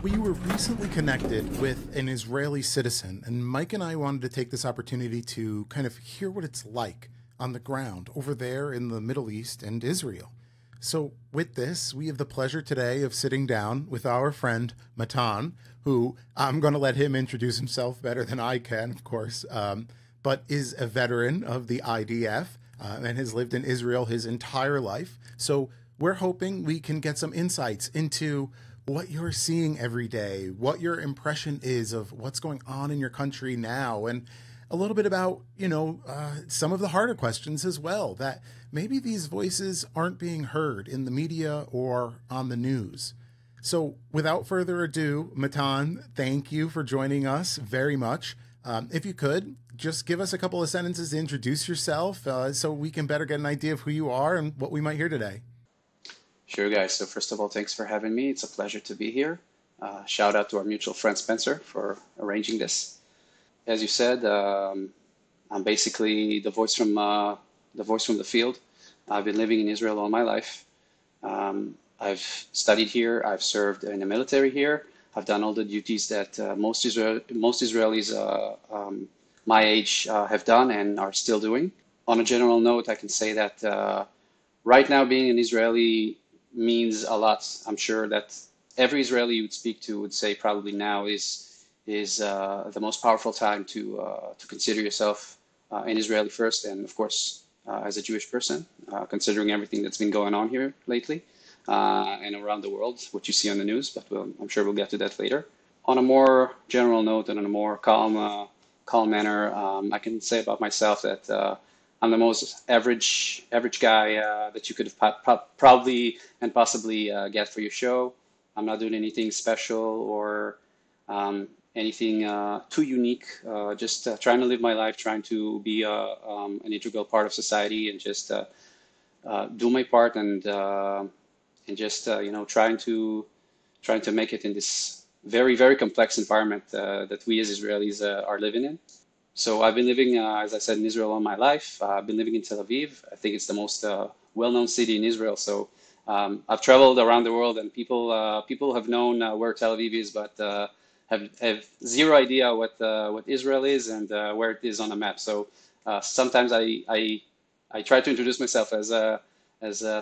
We were recently connected with an Israeli citizen, and Mike and I wanted to take this opportunity to kind of hear what it's like on the ground over there in the Middle East and Israel. So, with this, we have the pleasure today of sitting down with our friend Matan, who I'm going to let him introduce himself better than I can, of course, but is a veteran of the IDF and has lived in Israel his entire life. So, we're hoping we can get some insights into what you're seeing every day, what your impression is of what's going on in your country now, and a little bit about, some of the harder questions as well, that maybe these voices aren't being heard in the media or on the news. So without further ado, Matan, thank you for joining us very much. If you could, just give us a couple of sentences to introduce yourself so we can better get an idea of who you are and what we might hear today. Sure, guys. So first of all, thanks for having me. It's a pleasure to be here. Shout out to our mutual friend Spencer for arranging this. As you said, I'm basically the voice from the field. I've been living in Israel all my life. I've studied here. I've served in the military here. I've done all the duties that most Israelis my age have done and are still doing. On a general note, I can say that right now being an Israeli means a lot. I'm sure that every Israeli you would speak to would say probably now is the most powerful time to consider yourself an Israeli first, and of course as a Jewish person, considering everything that's been going on here lately and around the world, what you see on the news. But I'm sure we'll get to that later. On a more general note and in a more calm manner, I can say about myself that I'm the most average guy that you could have probably and possibly get for your show. I'm not doing anything special or anything too unique. Just trying to live my life, trying to be an integral part of society, and just do my part, and just trying to make it in this very, very complex environment that we as Israelis are living in. So I've been living, as I said, in Israel all my life. I've been living in Tel Aviv. I think it's the most well-known city in Israel. So I've traveled around the world, and people have known where Tel Aviv is, but have zero idea what Israel is and where it is on a map. So sometimes I try to introduce myself as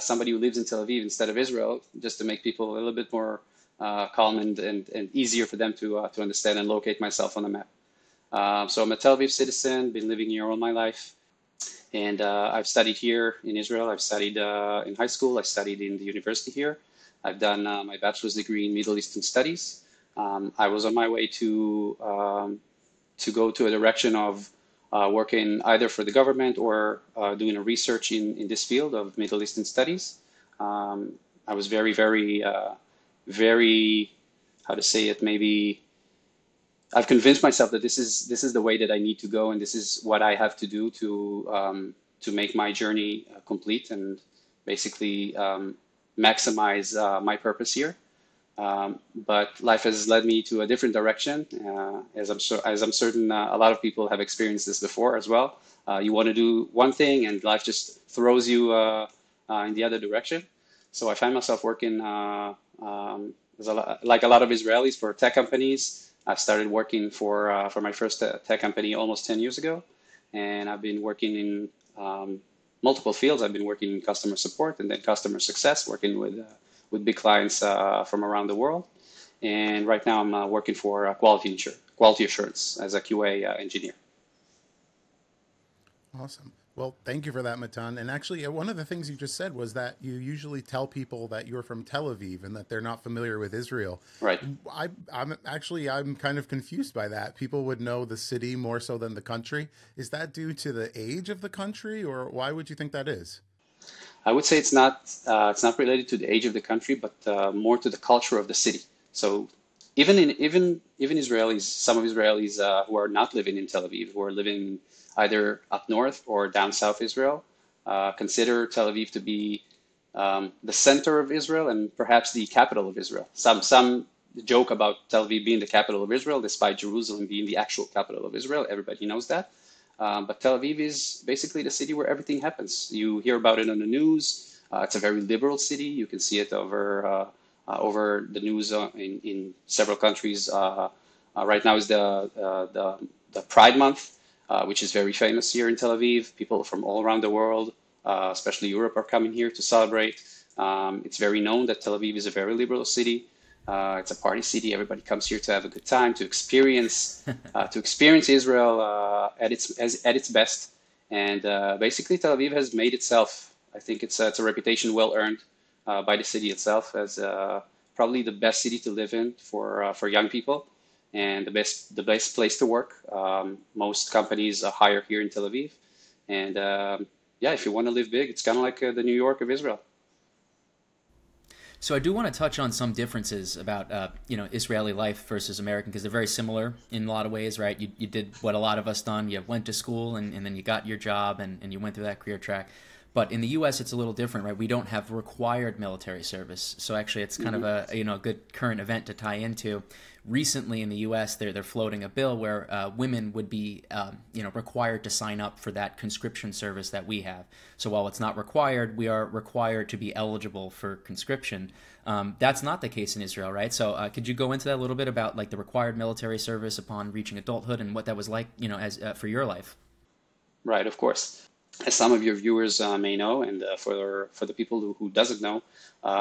somebody who lives in Tel Aviv instead of Israel, just to make people a little bit more calm and easier for them to understand and locate myself on the map. So I'm a Tel Aviv citizen, been living here all my life, and I've studied here in Israel. I've studied in high school. I studied in the university here. I've done my bachelor's degree in Middle Eastern Studies. I was on my way to go to a direction of working either for the government or doing a research in this field of Middle Eastern Studies. I was very, very, very, how to say it, maybe I've convinced myself that this is the way that I need to go, and this is what I have to do to make my journey complete and basically maximize my purpose here. But life has led me to a different direction, as I'm certain a lot of people have experienced this before as well. You want to do one thing, and life just throws you in the other direction. So I find myself working like a lot of Israelis for tech companies. I started working for my first tech company almost 10 years ago, and I've been working in multiple fields. I've been working in customer support and then customer success, working with big clients from around the world. And right now I'm working for quality assurance as a QA engineer. Awesome. Well, thank you for that, Matan. And actually, one of the things you just said was that you usually tell people that you're from Tel Aviv and that they're not familiar with Israel. Right. I'm kind of confused by that. People would know the city more so than the country. Is that due to the age of the country, or why would you think that is? I would say it's not related to the age of the country, but more to the culture of the city. So even Israelis, some of Israelis who are not living in Tel Aviv, who are living either up north or down south Israel, consider Tel Aviv to be the center of Israel and perhaps the capital of Israel. Some joke about Tel Aviv being the capital of Israel, despite Jerusalem being the actual capital of Israel. Everybody knows that. But Tel Aviv is basically the city where everything happens. You hear about it on the news. It's a very liberal city. You can see it over over the news in several countries. Right now is the Pride Month, which is very famous here in Tel Aviv. People from all around the world, especially Europe, are coming here to celebrate. It's very known that Tel Aviv is a very liberal city. It's a party city. Everybody comes here to have a good time, to experience Israel at its best. And basically, Tel Aviv has made itself. I think it's a reputation well earned by the city itself as probably the best city to live in for young people, and the best place to work. Most companies hire here in Tel Aviv, and yeah, if you want to live big, it's kind of like the New York of Israel. So I do want to touch on some differences about Israeli life versus American, because they're very similar in a lot of ways, right? You did what a lot of us done. You went to school and then you got your job and you went through that career track. But in the U.S., it's a little different, right? We don't have required military service. So actually, it's kind of a good current event to tie into. Recently in the U.S., they're floating a bill where women would be required to sign up for that conscription service that we have. So while it's not required, we are required to be eligible for conscription. That's not the case in Israel, right? So could you go into that a little bit about like the required military service upon reaching adulthood and what that was like, as for your life? Right, of course. As some of your viewers may know, and for the people who doesn't know,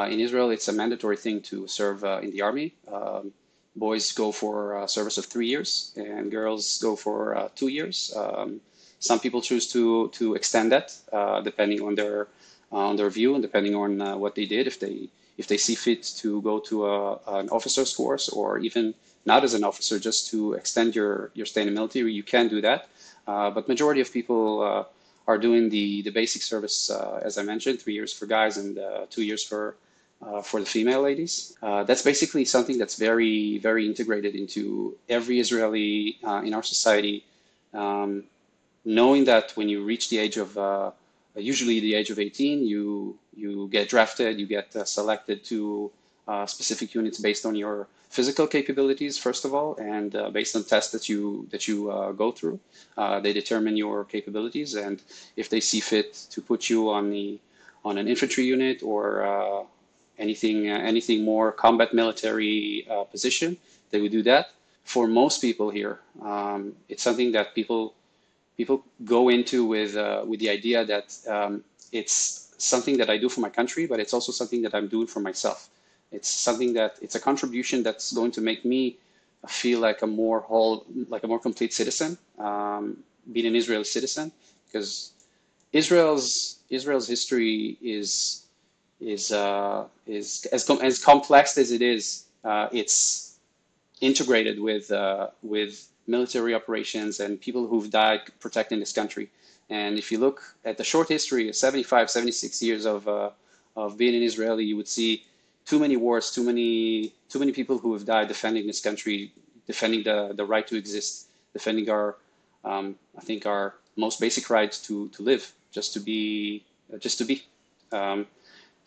in Israel it's a mandatory thing to serve in the army. Boys go for a service of 3 years, and girls go for 2 years. Some people choose to extend that depending on their view and depending on what they did. If they see fit to go to an officer's course, or even not as an officer, just to extend your stay in the military, you can do that. But majority of people are doing the basic service, as I mentioned, 3 years for guys and 2 years for the female ladies. That's basically something that's very, very integrated into every Israeli in our society, knowing that when you reach the age of, usually the age of 18, you get drafted, you get selected to specific units based on your physical capabilities, first of all, and based on tests that you go through. They determine your capabilities, and if they see fit to put you on an infantry unit or anything more combat military position, they would do that. For most people here, it's something that people go into with the idea that it's something that I do for my country, but it's also something that I'm doing for myself. It's a contribution that's going to make me feel like a more complete citizen, being an Israeli citizen, because Israel's history is as complex as it is. It's integrated with military operations and people who've died protecting this country. And if you look at the short history of 75, 76 years of being an Israeli, you would see too many wars, too many people who have died defending this country, defending the right to exist, defending I think our most basic right to live, just to be.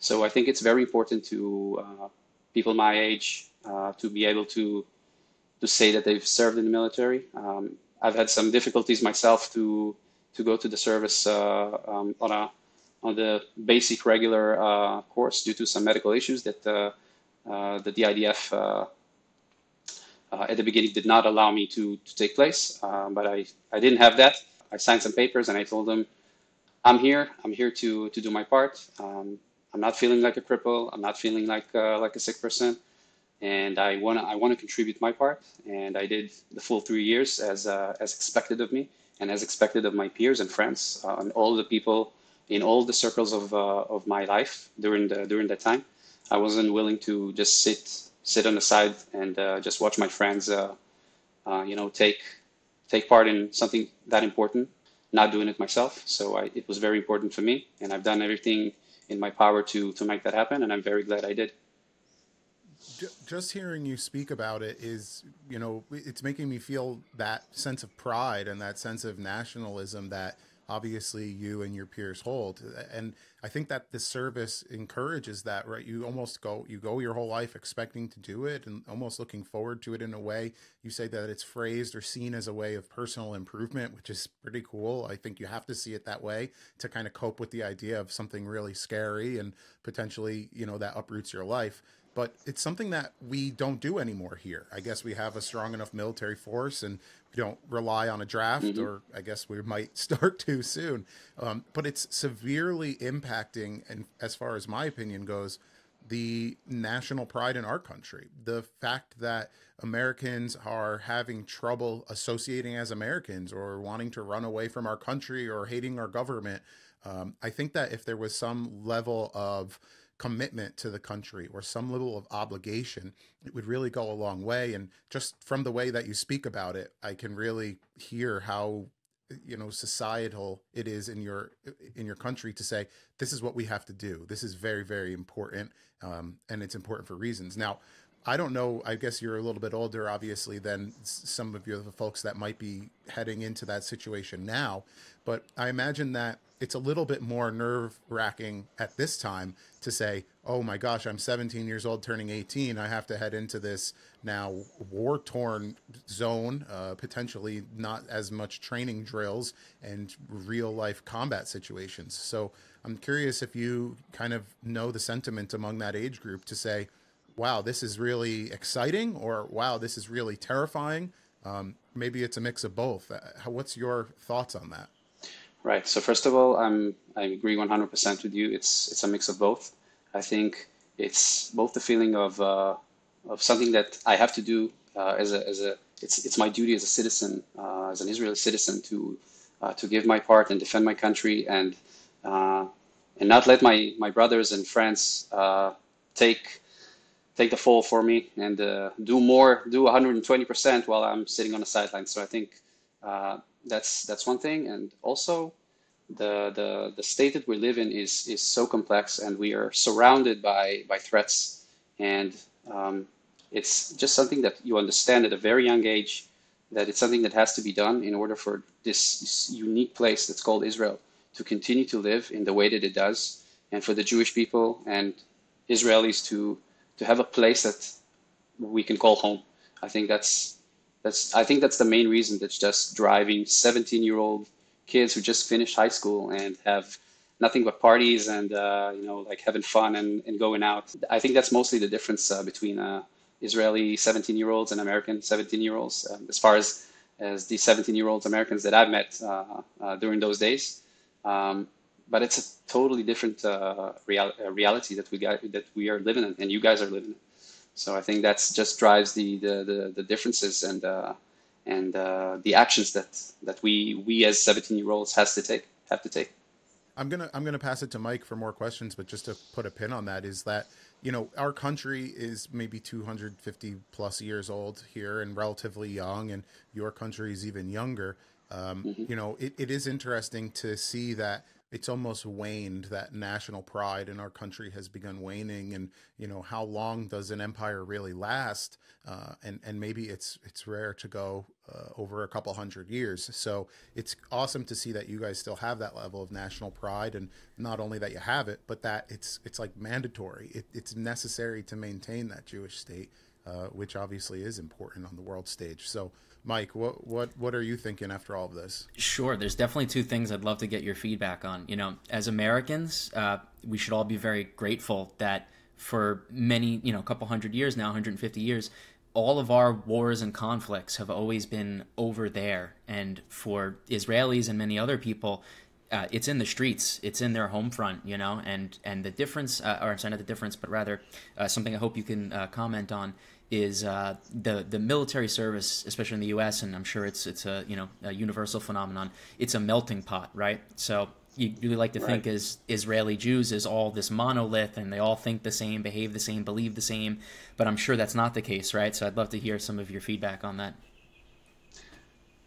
So I think it's very important to people my age to be able to say that they've served in the military. I've had some difficulties myself to go to the service on the basic regular course due to some medical issues that the IDF at the beginning did not allow me to take place. But I didn't have that. I signed some papers and I told them, I'm here to do my part. I'm not feeling like a cripple. I'm not feeling like a sick person, and I wanna contribute my part. And I did the full 3 years as expected of me and as expected of my peers and friends and all the people in all the circles of my life during that time. I wasn't willing to just sit on the side and just watch my friends take part in something that important, not doing it myself. So it was very important for me, and I've done everything in my power to make that happen, and I'm very glad I did. Just hearing you speak about it is, it's making me feel that sense of pride and that sense of nationalism that obviously you and your peers hold. And I think that this service encourages that, right? You go your whole life expecting to do it and almost looking forward to it in a way. You say that it's phrased or seen as a way of personal improvement, which is pretty cool. I think you have to see it that way to kind of cope with the idea of something really scary and potentially, that uproots your life. but it's something that we don't do anymore here. I guess we have a strong enough military force, and we don't rely on a draft, Hmm. or I guess we might start too soon. But it's severely impacting, and as far as my opinion goes, the national pride in our country. The fact that Americans are having trouble associating as Americans, or wanting to run away from our country, or hating our government. I think that if there was some level of commitment to the country, or some level of obligation, it would really go a long way. And just from the way that you speak about it, I can really hear how, societal it is in your country to say this is what we have to do. This is very, very important, and it's important for reasons. Now, I don't know. I guess you're a little bit older, obviously, than some of the folks that might be heading into that situation now. But I imagine that it's a little bit more nerve wracking at this time to say, oh my gosh, I'm 17 years old, turning 18. I have to head into this now war torn zone, potentially not as much training drills and real life combat situations. So I'm curious if you kind of know the sentiment among that age group to say, wow, this is really exciting, or wow, this is really terrifying. Maybe it's a mix of both. What's your thoughts on that? Right. So first of all, I agree 100% with you. It's a mix of both. I think it's both the feeling of something that I have to do as a it's my duty as a citizen, as an Israeli citizen, to give my part and defend my country, uh, and not let my brothers and friends take take the fall for me, and do 120% while I'm sitting on the sidelines. So I think that's one thing, and also the state that we live in is so complex, and we are surrounded by threats, and it's just something that you understand at a very young age, that it's something that has to be done in order for this unique place that's called Israel to continue to live in the way that it does, and for the Jewish people and Israelis to have a place that we can call home. I think that's the main reason that's just driving 17-year-old kids who just finished high school and have nothing but parties and like having fun and going out. I think that's mostly the difference between Israeli 17-year-olds and American 17-year-olds, as far as the 17-year-olds Americans that I've met during those days. But it's a totally different reality that we are living in, and you guys are living in. So I think that's just drives the differences and the actions that we as 17-year-olds have to take. I'm gonna pass it to Mike for more questions, but just to put a pin on that is that our country is maybe 250 plus years old here and relatively young, and your country is even younger. Hmm. It is interesting to see that it's almost waned. That national pride in our country has begun waning, and how long does an empire really last? And maybe it's rare to go over a couple hundred years. So it's awesome to see that you guys still have that level of national pride, and not only that you have it, but that it's like mandatory. It's necessary to maintain that Jewish state, which obviously is important on the world stage. So Mike, what are you thinking after all of this? Sure. There's definitely two things I'd love to get your feedback on. As Americans, we should all be very grateful that for many, a couple hundred years now, 150 years, all of our wars and conflicts have always been over there. And for Israelis and many other people, it's in the streets, it's in their home front, and the difference, or I'm sorry, not the difference, but rather something I hope you can comment on is the military service, especially in the U.S., and I'm sure it's a a universal phenomenon. It's a melting pot, right? So you like to think Right. as Israeli Jews is all this monolith, and they all think the same, behave the same, believe the same, but I'm sure that's not the case, right? So I'd love to hear some of your feedback on that.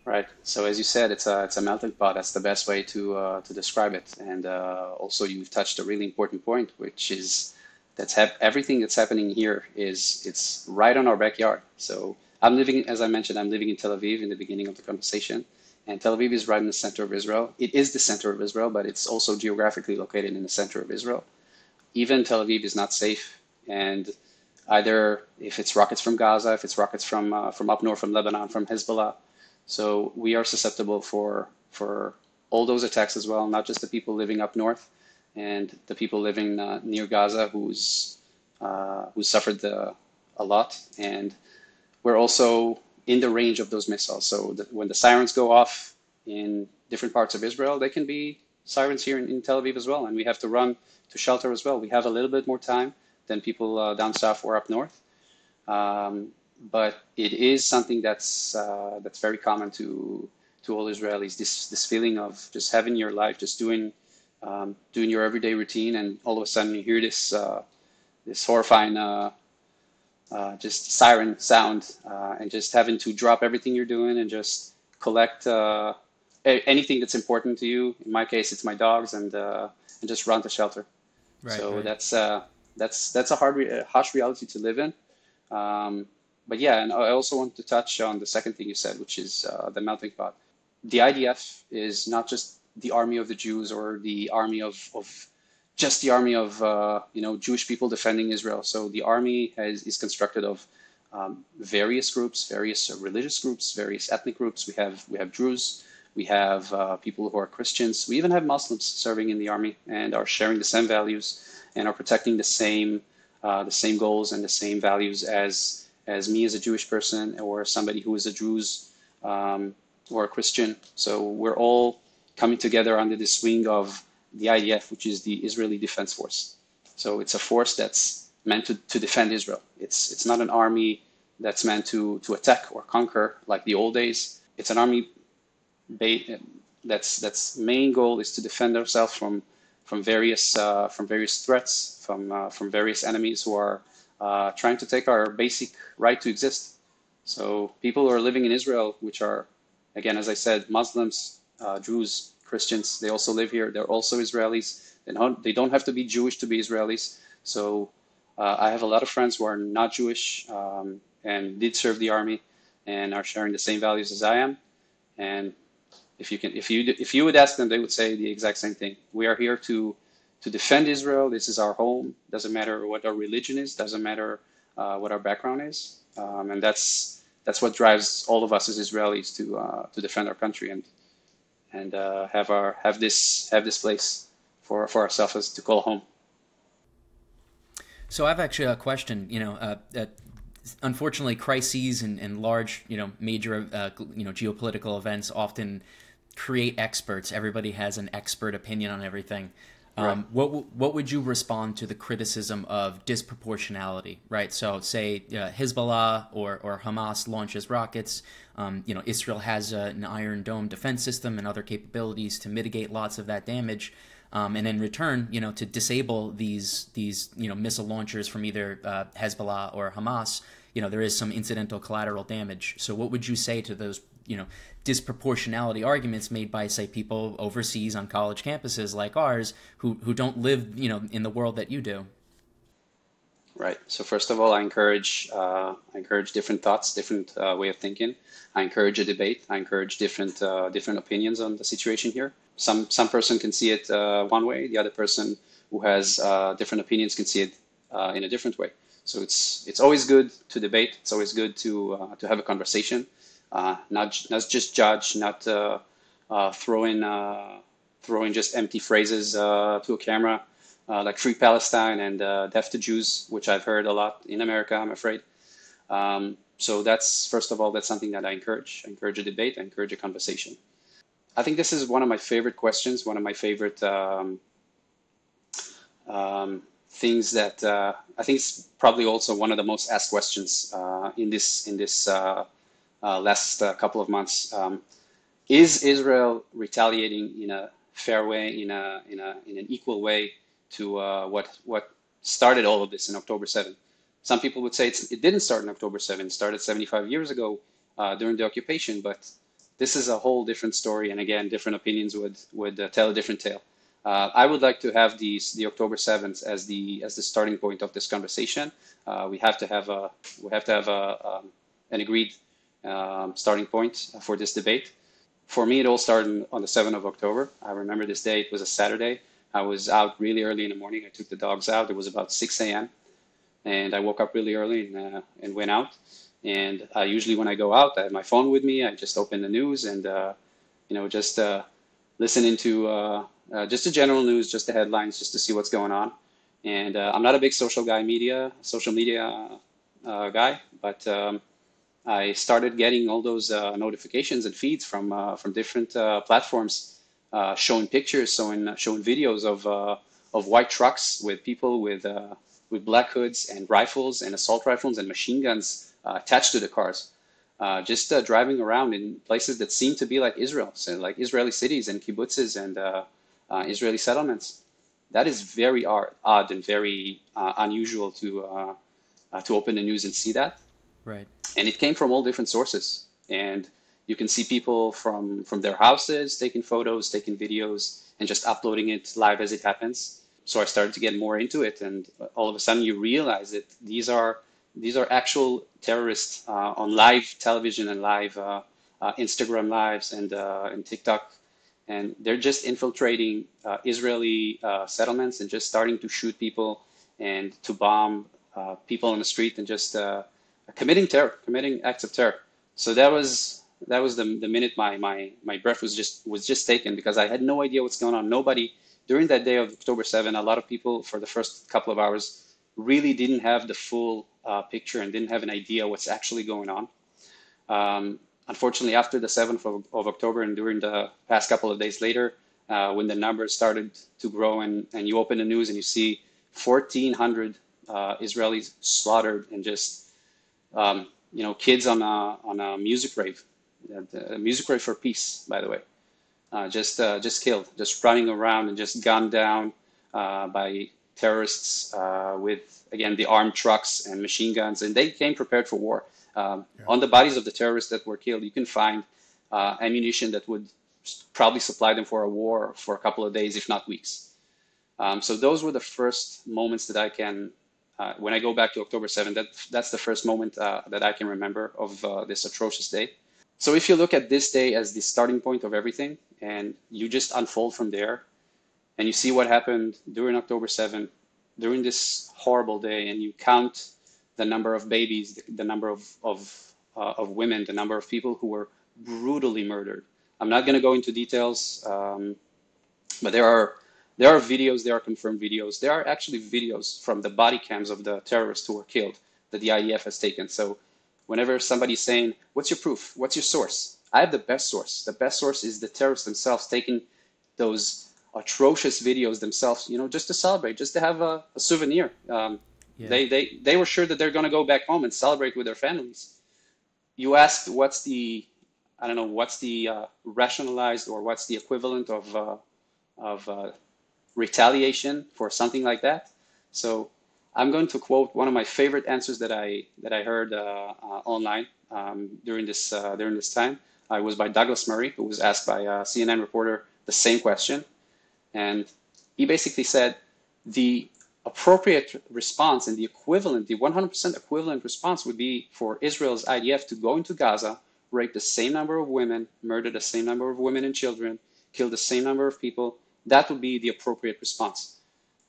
Right. So as you said, it's a melting pot. That's the best way to describe it. And also, you've touched a really important point, which is everything that's happening here it's right on our backyard. So as I mentioned, I'm living in Tel Aviv in the beginning of the conversation, and Tel Aviv is right in the center of Israel. It is the center of Israel, but it's also geographically located in the center of Israel. Even Tel Aviv is not safe, and either if it's rockets from Gaza, if it's rockets from up north, from Lebanon, from Hezbollah. So we are susceptible for all those attacks as well, not just the people living up north and the people living near Gaza, whose who suffered a lot, and we're also in the range of those missiles. So when the sirens go off in different parts of Israel, they can be sirens here in Tel Aviv as well, and we have to run to shelter as well. We have a little bit more time than people down south or up north, but it is something that's very common to all Israelis. This feeling of just having your life, just doing your everyday routine, and all of a sudden you hear this horrifying just siren sound, and just having to drop everything you're doing and just collect anything that's important to you. In my case, it's my dogs, and just run to shelter. Right, so right. that's a harsh reality to live in. But yeah, and I also want to touch on the second thing you said, which is the melting pot. The IDF is not just the army of the Jews, or the army of Jewish people defending Israel. So the army is constructed of various groups, various religious groups, various ethnic groups. We have Druze, we have people who are Christians. We even have Muslims serving in the army and are sharing the same values and are protecting the same goals and the same values as me as a Jewish person, or somebody who is a Druze or a Christian. So we're all coming together under this wing of the IDF, which is the Israeli Defense Force. So it's a force that's meant to defend Israel. It's not an army that's meant to attack or conquer like the old days. It's an army that's main goal is to defend ourselves from various threats, from various enemies who are trying to take our basic right to exist. So people who are living in Israel, which are, again, as I said, Muslims, Druze, Christians, they also live here. They're also Israelis. They don't have to be Jewish to be Israelis. So I have a lot of friends who are not Jewish and did serve the army and are sharing the same values as I am. And if you would ask them, they would say the exact same thing. We are here to defend Israel. This is our home. Doesn't matter what our religion is. Doesn't matter what our background is. And that's what drives all of us as Israelis to defend our country and have this place for ourselves to call home. So I've actually a question. Unfortunately, crises and large, major, geopolitical events often create experts. Everybody has an expert opinion on everything. Right. What would you respond to the criticism of disproportionality, right? So say Hezbollah or Hamas launches rockets. Israel has an Iron Dome defense system and other capabilities to mitigate lots of that damage. And in return, to disable these missile launchers from either Hezbollah or Hamas, there is some incidental collateral damage. So what would you say to those, disproportionality arguments made by, say, people overseas on college campuses like ours who don't live, in the world that you do? Right. So first of all, I encourage different thoughts, different way of thinking. I encourage a debate. I encourage different opinions on the situation here. Some person can see it one way. The other person who has different opinions can see it in a different way. So it's always good to debate. It's always good to have a conversation, not just judge, not throwing just empty phrases to a camera. Like Free Palestine and Death to Jews, which I've heard a lot in America, I'm afraid. So that's, first of all, that's something that I encourage. I encourage a debate. I encourage a conversation. I think this is one of my favorite questions, one of my favorite things that I think it's probably also one of the most asked questions in this last couple of months. Is Israel retaliating in a fair way, in an equal way to what started all of this in October 7th? Some people would say it didn't start in October 7th. It started 75 years ago during the occupation, but this is a whole different story, and again, different opinions would tell a different tale. I would like to have the October 7th as the starting point of this conversation. We have to have an agreed starting point for this debate. For me, it all started on the 7th of October. I remember this day. It was a Saturday. I was out really early in the morning. I took the dogs out. It was about 6 a.m. and I woke up really early and went out. And usually when I go out, I have my phone with me. I just open the news and just listen into just the general news, just the headlines, just to see what's going on. And I'm not a big social media guy, but I started getting all those notifications and feeds from different platforms, showing pictures, showing videos of white trucks with people with black hoods and rifles and assault rifles and machine guns attached to the cars, just driving around in places that seem to be like Israel, so like Israeli cities and kibbutzes and Israeli settlements. That is very odd and very unusual to open the news and see that. Right. And it came from all different sources. And you can see people from their houses taking photos, taking videos, and just uploading it live as it happens. So I started to get more into it, and all of a sudden you realize that these are actual terrorists on live television and live Instagram lives and TikTok, and they're just infiltrating Israeli settlements and just starting to shoot people and to bomb people on the street and just committing acts of terror. So that was the minute my breath was just taken, because I had no idea what's going on. Nobody during that day of October 7, a lot of people for the first couple of hours really didn't have the full picture and didn't have an idea what's actually going on. Unfortunately, after the 7th of October and during the past couple of days later, when the numbers started to grow and you open the news and you see 1,400 Israelis slaughtered and just kids on a music rave, a music rave for peace, by the way, just killed, just running around and just gunned down by terrorists with, again, the armed trucks and machine guns, and they came prepared for war. On the bodies of the terrorists that were killed, you can find ammunition that would probably supply them for a war for a couple of days, if not weeks. So those were the first moments that I can, when I go back to October 7th, that's the first moment that I can remember of this atrocious day. So if you look at this day as the starting point of everything, and you just unfold from there, and you see what happened during October 7th, during this horrible day, and you count the number of babies, the number of women, the number of people who were brutally murdered. I'm not going to go into details, but there are videos, there are confirmed videos. There are actually videos from the body cams of the terrorists who were killed that the IDF has taken. So whenever somebody's saying, what's your proof? What's your source? I have the best source. The best source is the terrorists themselves taking those atrocious videos themselves, just to celebrate, just to have a souvenir. They were sure that they're going to go back home and celebrate with their families. You asked what's the rationalized or what's the equivalent of retaliation for something like that. So I'm going to quote one of my favorite answers that I heard online during this time. It was by Douglas Murray, who was asked by a CNN reporter the same question, and he basically said the appropriate response and the 100% equivalent response would be for Israel's IDF to go into Gaza, rape the same number of women, murder the same number of women and children, kill the same number of people. That would be the appropriate response.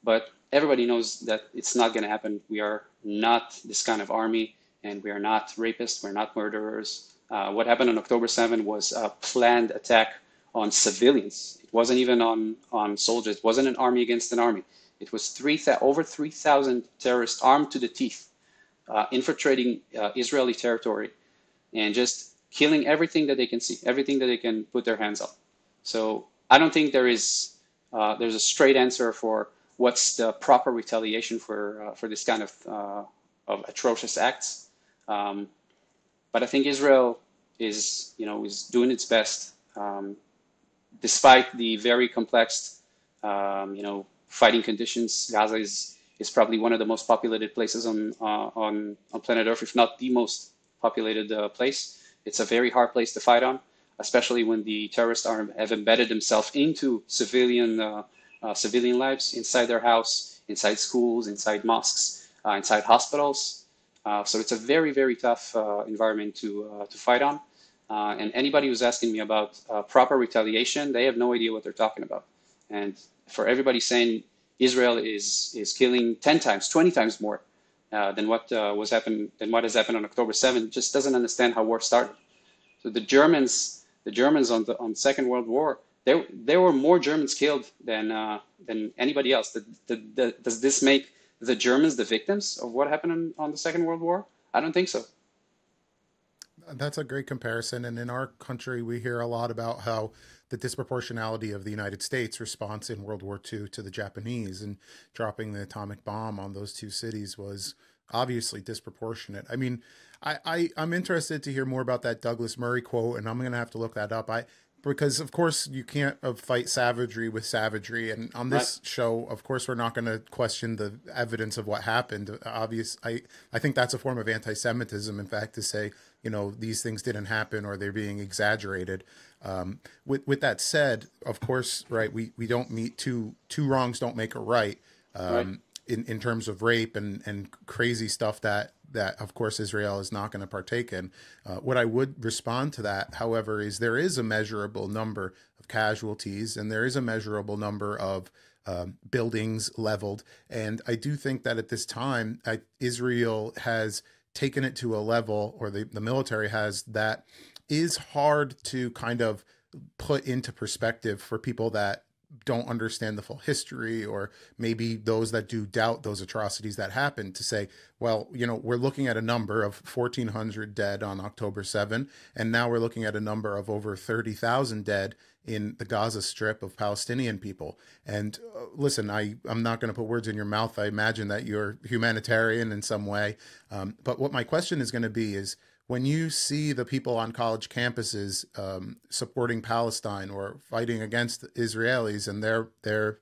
But everybody knows that it's not going to happen. We are not this kind of army, and we are not rapists. We're not murderers. What happened on October 7th was a planned attack on civilians. It wasn't even on soldiers. It wasn't an army against an army. It was over 3,000 terrorists armed to the teeth, infiltrating Israeli territory and just killing everything that they can see, everything that they can put their hands on. So I don't think there's a straight answer for what's the proper retaliation for this kind of atrocious acts. But I think Israel is doing its best, despite the very complex, fighting conditions. Gaza is probably one of the most populated places on planet Earth, if not the most populated place. It's a very hard place to fight on, especially when the terrorists have embedded themselves into civilian lives, inside their house, inside schools, inside mosques, inside hospitals. So it's a very, very tough environment to fight on. And anybody who's asking me about proper retaliation, they have no idea what they're talking about. And for everybody saying Israel is killing 10 times, 20 times more than what has happened on October 7th, just doesn't understand how war started. So the Germans on the Second World War, there were more Germans killed than anybody else. Does this make the Germans the victims of what happened on the Second World War? I don't think so. That's a great comparison. And in our country, we hear a lot about how the disproportionality of the United States response in World War II to the Japanese and dropping the atomic bomb on those two cities was obviously disproportionate. I mean, I'm interested to hear more about that Douglas Murray quote, and I'm going to have to look that up. Because of course you can't fight savagery with savagery, and on this show, of course, we're not going to question the evidence of what happened. I think that's a form of anti-Semitism, in fact, to say, you know, these things didn't happen or they're being exaggerated. With that said, of course, right, we don't meet two wrongs don't make a right. In terms of rape and crazy stuff that of course Israel is not going to partake in. What I would respond to that, however, is there is a measurable number of casualties and there is a measurable number of buildings leveled. And I do think that at this time, Israel has taken it to a level, or the military has, that is hard to kind of put into perspective for people that don't understand the full history, or maybe those that do doubt those atrocities that happened, to say, well, you know, we're looking at a number of 1,400 dead on October 7, and now we're looking at a number of over 30,000 dead in the Gaza Strip of Palestinian people. And listen, I'm not going to put words in your mouth. I imagine that you're humanitarian in some way. But what my question is going to be is, when you see the people on college campuses supporting Palestine or fighting against Israelis and their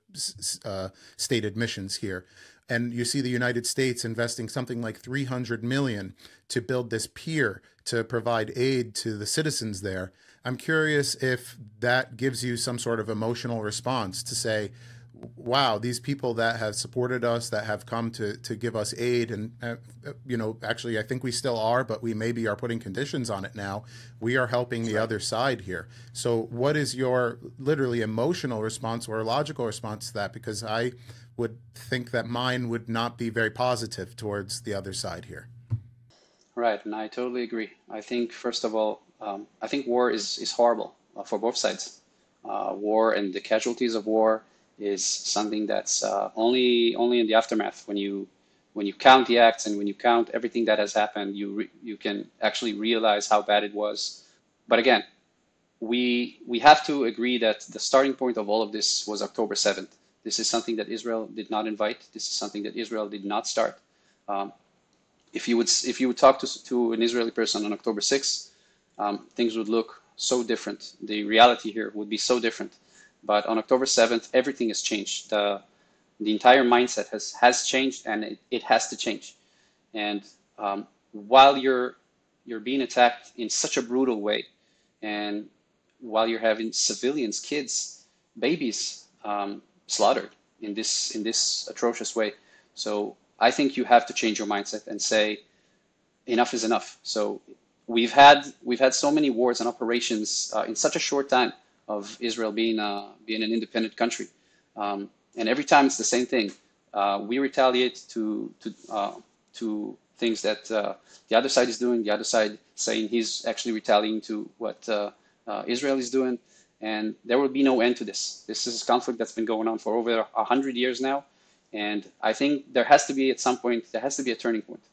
stated missions here, and you see the United States investing something like $300 million to build this pier to provide aid to the citizens there, I'm curious if that gives you some sort of emotional response to say, wow, these people that have supported us, that have come to give us aid, and, you know, actually, I think we still are, but we maybe are putting conditions on it now. We are helping the other side here. So what is your literally emotional response or logical response to that? Because I would think that mine would not be very positive towards the other side here. Right, and I totally agree. I think, first of all, I think war is horrible for both sides. War and the casualties of war is something that's only in the aftermath. When you count the acts and when you count everything that has happened, you can actually realize how bad it was. But again, we have to agree that the starting point of all of this was October 7th. This is something that Israel did not invite. This is something that Israel did not start. If you would talk to an Israeli person on October 6th, things would look so different. The reality here would be so different. But on October 7th, everything has changed. The entire mindset has changed, and it has to change. And while you're being attacked in such a brutal way, and while you're having civilians, kids, babies slaughtered in this atrocious way, so I think you have to change your mindset and say, enough is enough. So we've had so many wars and operations in such a short time of Israel being an independent country, and every time it's the same thing. We retaliate to things that the other side is doing. The other side saying he's actually retaliating to what Israel is doing, and there will be no end to this. This is a conflict that's been going on for over 100 years now, and I think there has to be, at some point, there has to be a turning point.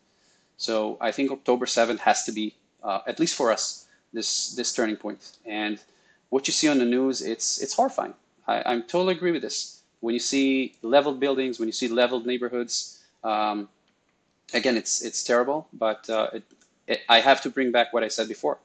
So I think October 7th has to be, at least for us, this turning point. And what you see on the news, it's horrifying. I totally agree with this. When you see leveled buildings, when you see leveled neighborhoods, again, it's terrible. But I have to bring back what I said before.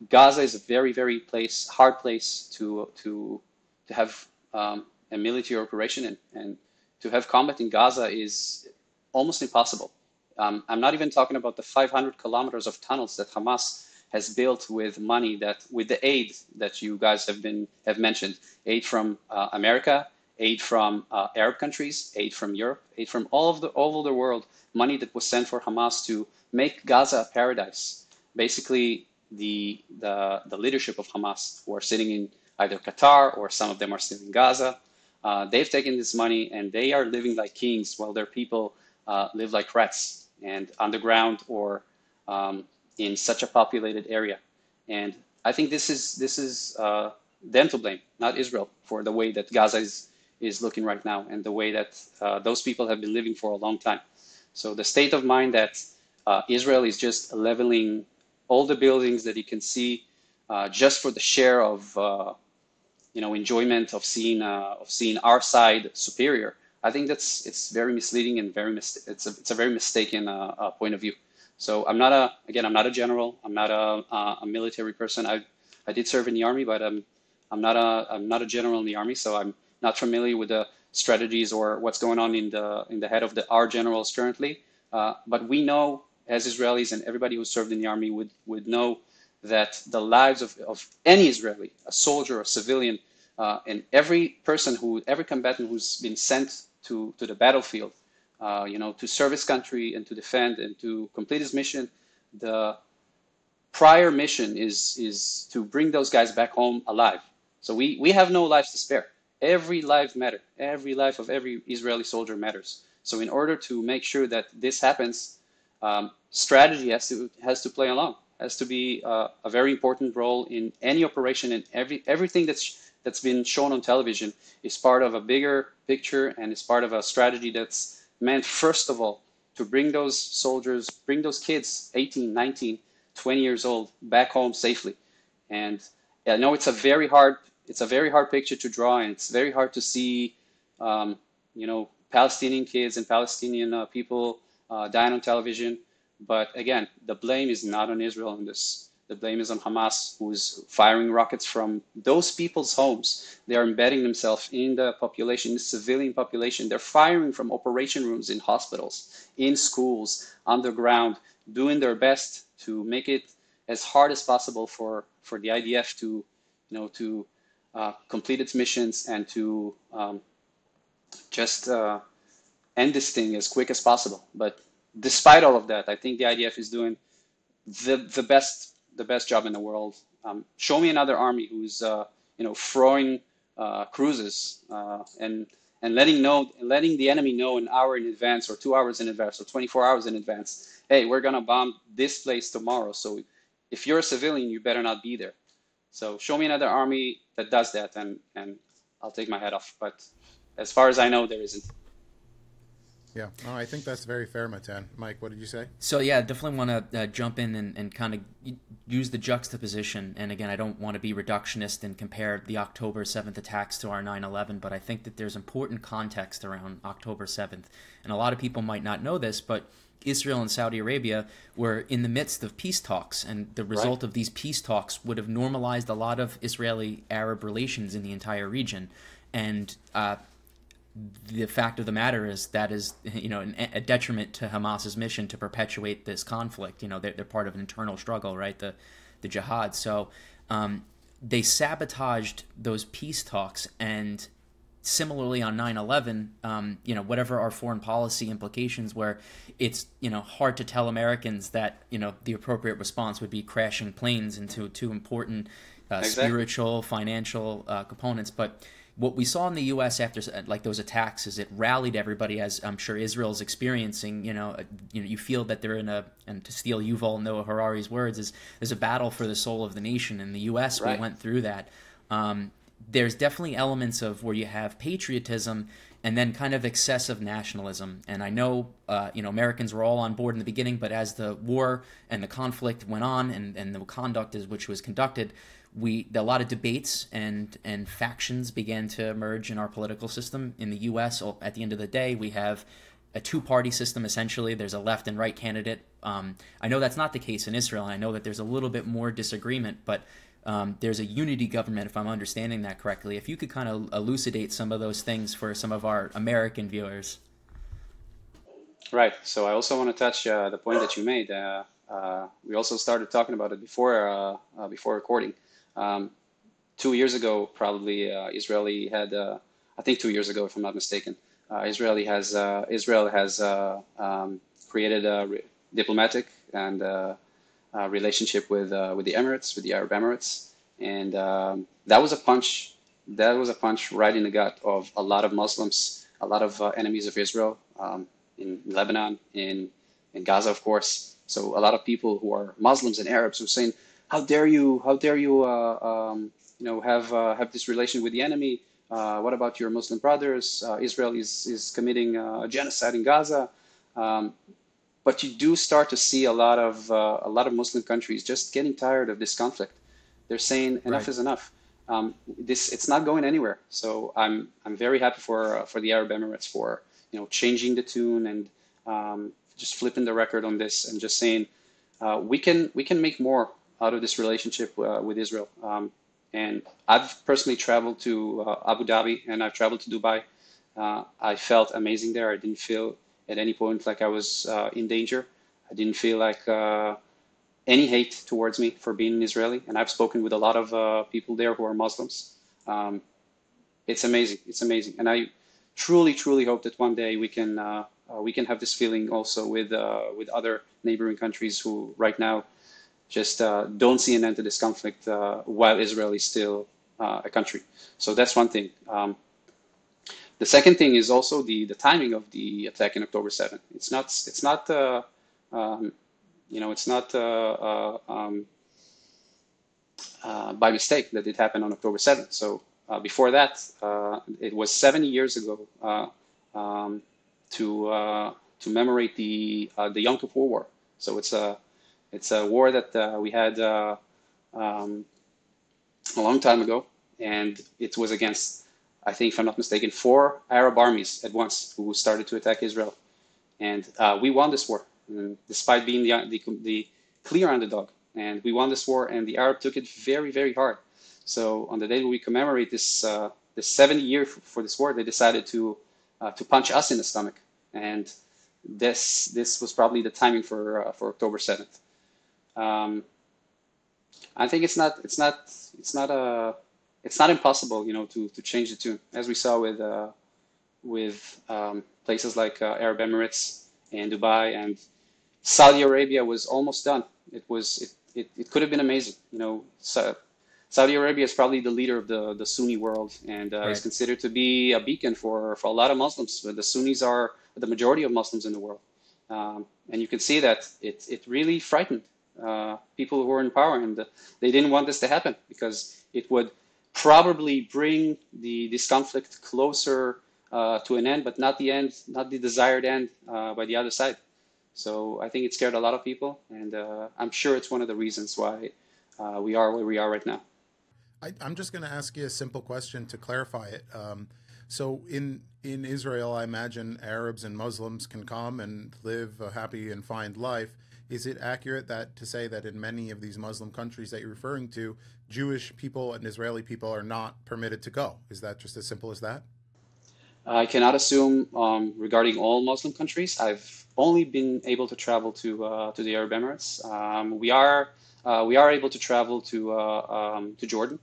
Gaza is a very, very hard place to have a military operation, and to have combat in Gaza is almost impossible. I'm not even talking about the 500 kilometers of tunnels that Hamas has built with the aid that you guys have mentioned, aid from America, aid from Arab countries, aid from Europe, aid from all over the world, money that was sent for Hamas to make Gaza a paradise. Basically, the leadership of Hamas, who are sitting in either Qatar or some of them are still in Gaza, they've taken this money and they are living like kings while their people live like rats and underground or in such a populated area. And I think this is them to blame, not Israel, for the way that Gaza is looking right now and the way that those people have been living for a long time. So the state of mind that Israel is just leveling all the buildings that you can see just for the share of enjoyment of seeing our side superior. I think it's very misleading and it's a very mistaken point of view. So I'm not a general. I'm not a military person. I did serve in the army, but I'm not a general in the army. So I'm not familiar with the strategies or what's going on in the head of our generals currently. But we know, as Israelis and everybody who served in the army would know, that the lives of any Israeli, a soldier, a civilian, and every combatant who's been sent to the battlefield, to serve his country and to defend and to complete his mission, the prior mission is to bring those guys back home alive. So we have no lives to spare. Every life matters. Every life of every Israeli soldier matters. So in order to make sure that this happens, strategy has to play along. Has to be a very important role in any operation, and everything that's been shown on television is part of a bigger picture and is part of a strategy that's meant, first of all, to bring those soldiers, bring those kids, 18, 19, 20 years old, back home safely. And I know it's a very hard picture to draw, and it's very hard to see, Palestinian kids and Palestinian people dying on television. But again, the blame is not on Israel in this. The blame is on Hamas, who is firing rockets from those people's homes. They are embedding themselves in the population, the civilian population. They're firing from operation rooms in hospitals, in schools, underground, doing their best to make it as hard as possible for the IDF to complete its missions and to just end this thing as quick as possible. But despite all of that, I think the IDF is doing the best job in the world. Show me another army who's throwing cruises and letting the enemy know an hour in advance or 2 hours in advance or 24 hours in advance. Hey, we're gonna bomb this place tomorrow. So if you're a civilian, you better not be there. So show me another army that does that, and I'll take my hat off. But as far as I know, there isn't. Yeah, I think that's very fair, Matan. Mike, what did you say? So yeah, definitely want to jump in and kind of use the juxtaposition. And again, I don't want to be reductionist and compare the October 7th attacks to our 9/11, but I think that there's important context around October 7th. And a lot of people might not know this, but Israel and Saudi Arabia were in the midst of peace talks, and the result of these peace talks would have normalized a lot of Israeli-Arab relations in the entire region. And the fact of the matter is that is, a detriment to Hamas's mission to perpetuate this conflict. They're part of an internal struggle, right? The jihad. So they sabotaged those peace talks, and similarly on 9/11, whatever our foreign policy implications were, it's hard to tell Americans that the appropriate response would be crashing planes into two important spiritual, financial components, but what we saw in the U.S. after those attacks is it rallied everybody, as I'm sure Israel's experiencing. You feel that they're and to steal Yuval Noah Harari's words, there's a battle for the soul of the nation. In the U.S., we went through that. There's definitely elements of where you have patriotism and then kind of excessive nationalism. And I know, Americans were all on board in the beginning, but as the war and the conflict went on and the conduct which was conducted, a lot of debates and factions began to emerge in our political system. In the U.S., at the end of the day, we have a two-party system, essentially. There's a left and right candidate. I know that's not the case in Israel, and I know that there's a little bit more disagreement, but there's a unity government, if I'm understanding that correctly. If you could kind of elucidate some of those things for some of our American viewers. Right. So I also want to touch the point that you made. We also started talking about it before recording. 2 years ago, probably, Israeli had, I think 2 years ago, if I'm not mistaken, Israel has created a diplomatic and relationship with the Emirates, with the Arab Emirates, and that was a punch. That was a punch right in the gut of a lot of Muslims, a lot of enemies of Israel in Lebanon, in Gaza, of course. So a lot of people who are Muslims and Arabs were saying, "How dare you have this relation with the enemy? What about your Muslim brothers? Israel is committing genocide in Gaza. But you do start to see a lot of Muslim countries just getting tired of this conflict. They're saying enough Right. is enough. It's not going anywhere. So I'm very happy for the Arab Emirates for changing the tune and just flipping the record on this and just saying we can make more out of this relationship with Israel. And I've personally traveled to Abu Dhabi and I've traveled to Dubai. I felt amazing there. I didn't feel at any point like I was in danger. I didn't feel like any hate towards me for being an Israeli. And I've spoken with a lot of people there who are Muslims. It's amazing. It's amazing. And I truly, truly hope that one day we can have this feeling also with other neighboring countries who right now just don't see an end to this conflict while Israel is still a country. So that's one thing. The second thing is also the timing of the attack in October 7th. It's not by mistake that it happened on October 7th. So before that, it was 70 years ago to commemorate the Yom Kippur War. So it's a war that we had a long time ago, and it was against, I think, if I'm not mistaken, 4 Arab armies at once who started to attack Israel, and we won this war, and despite being the clear underdog, and we won this war, and the Arab took it very, very hard. So on the day when we commemorate this 70 year for this war, they decided to punch us in the stomach, and this was probably the timing for October 7th. I think it's not impossible, to change the tune, as we saw with places like Arab Emirates and Dubai, and Saudi Arabia was almost done. It could have been amazing. Saudi Arabia is probably the leader of the Sunni world, and Right. is considered to be a beacon for a lot of Muslims. The Sunnis are the majority of Muslims in the world, and you can see that it really frightened people who were in power, and they didn't want this to happen because it would probably bring this conflict closer to an end, but not the desired end by the other side. So I think it scared a lot of people, and I'm sure it's one of the reasons why we are where we are right now. I'm just going to ask you a simple question to clarify it. So in Israel, I imagine Arabs and Muslims can come and live a happy and fine life. Is it accurate to say that in many of these Muslim countries that you're referring to, Jewish people and Israeli people are not permitted to go? Is that just as simple as that? I cannot assume regarding all Muslim countries. I've only been able to travel to the Arab Emirates. We are able to travel to Jordan.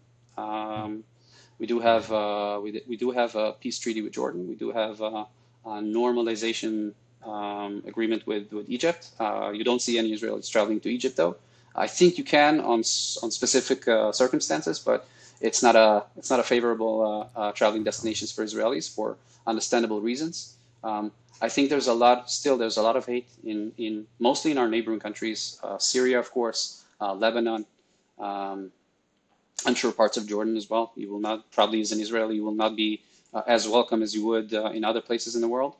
We do have a peace treaty with Jordan. We do have a normalization agreement with Egypt. You don't see any Israelis traveling to Egypt, though. I think you can on specific circumstances, but it's not a favorable traveling destinations for Israelis for understandable reasons. I think there's a lot of hate in mostly in our neighboring countries, Syria, of course, Lebanon. I'm sure parts of Jordan as well. You will not, probably as an Israeli, you will not be as welcome as you would in other places in the world.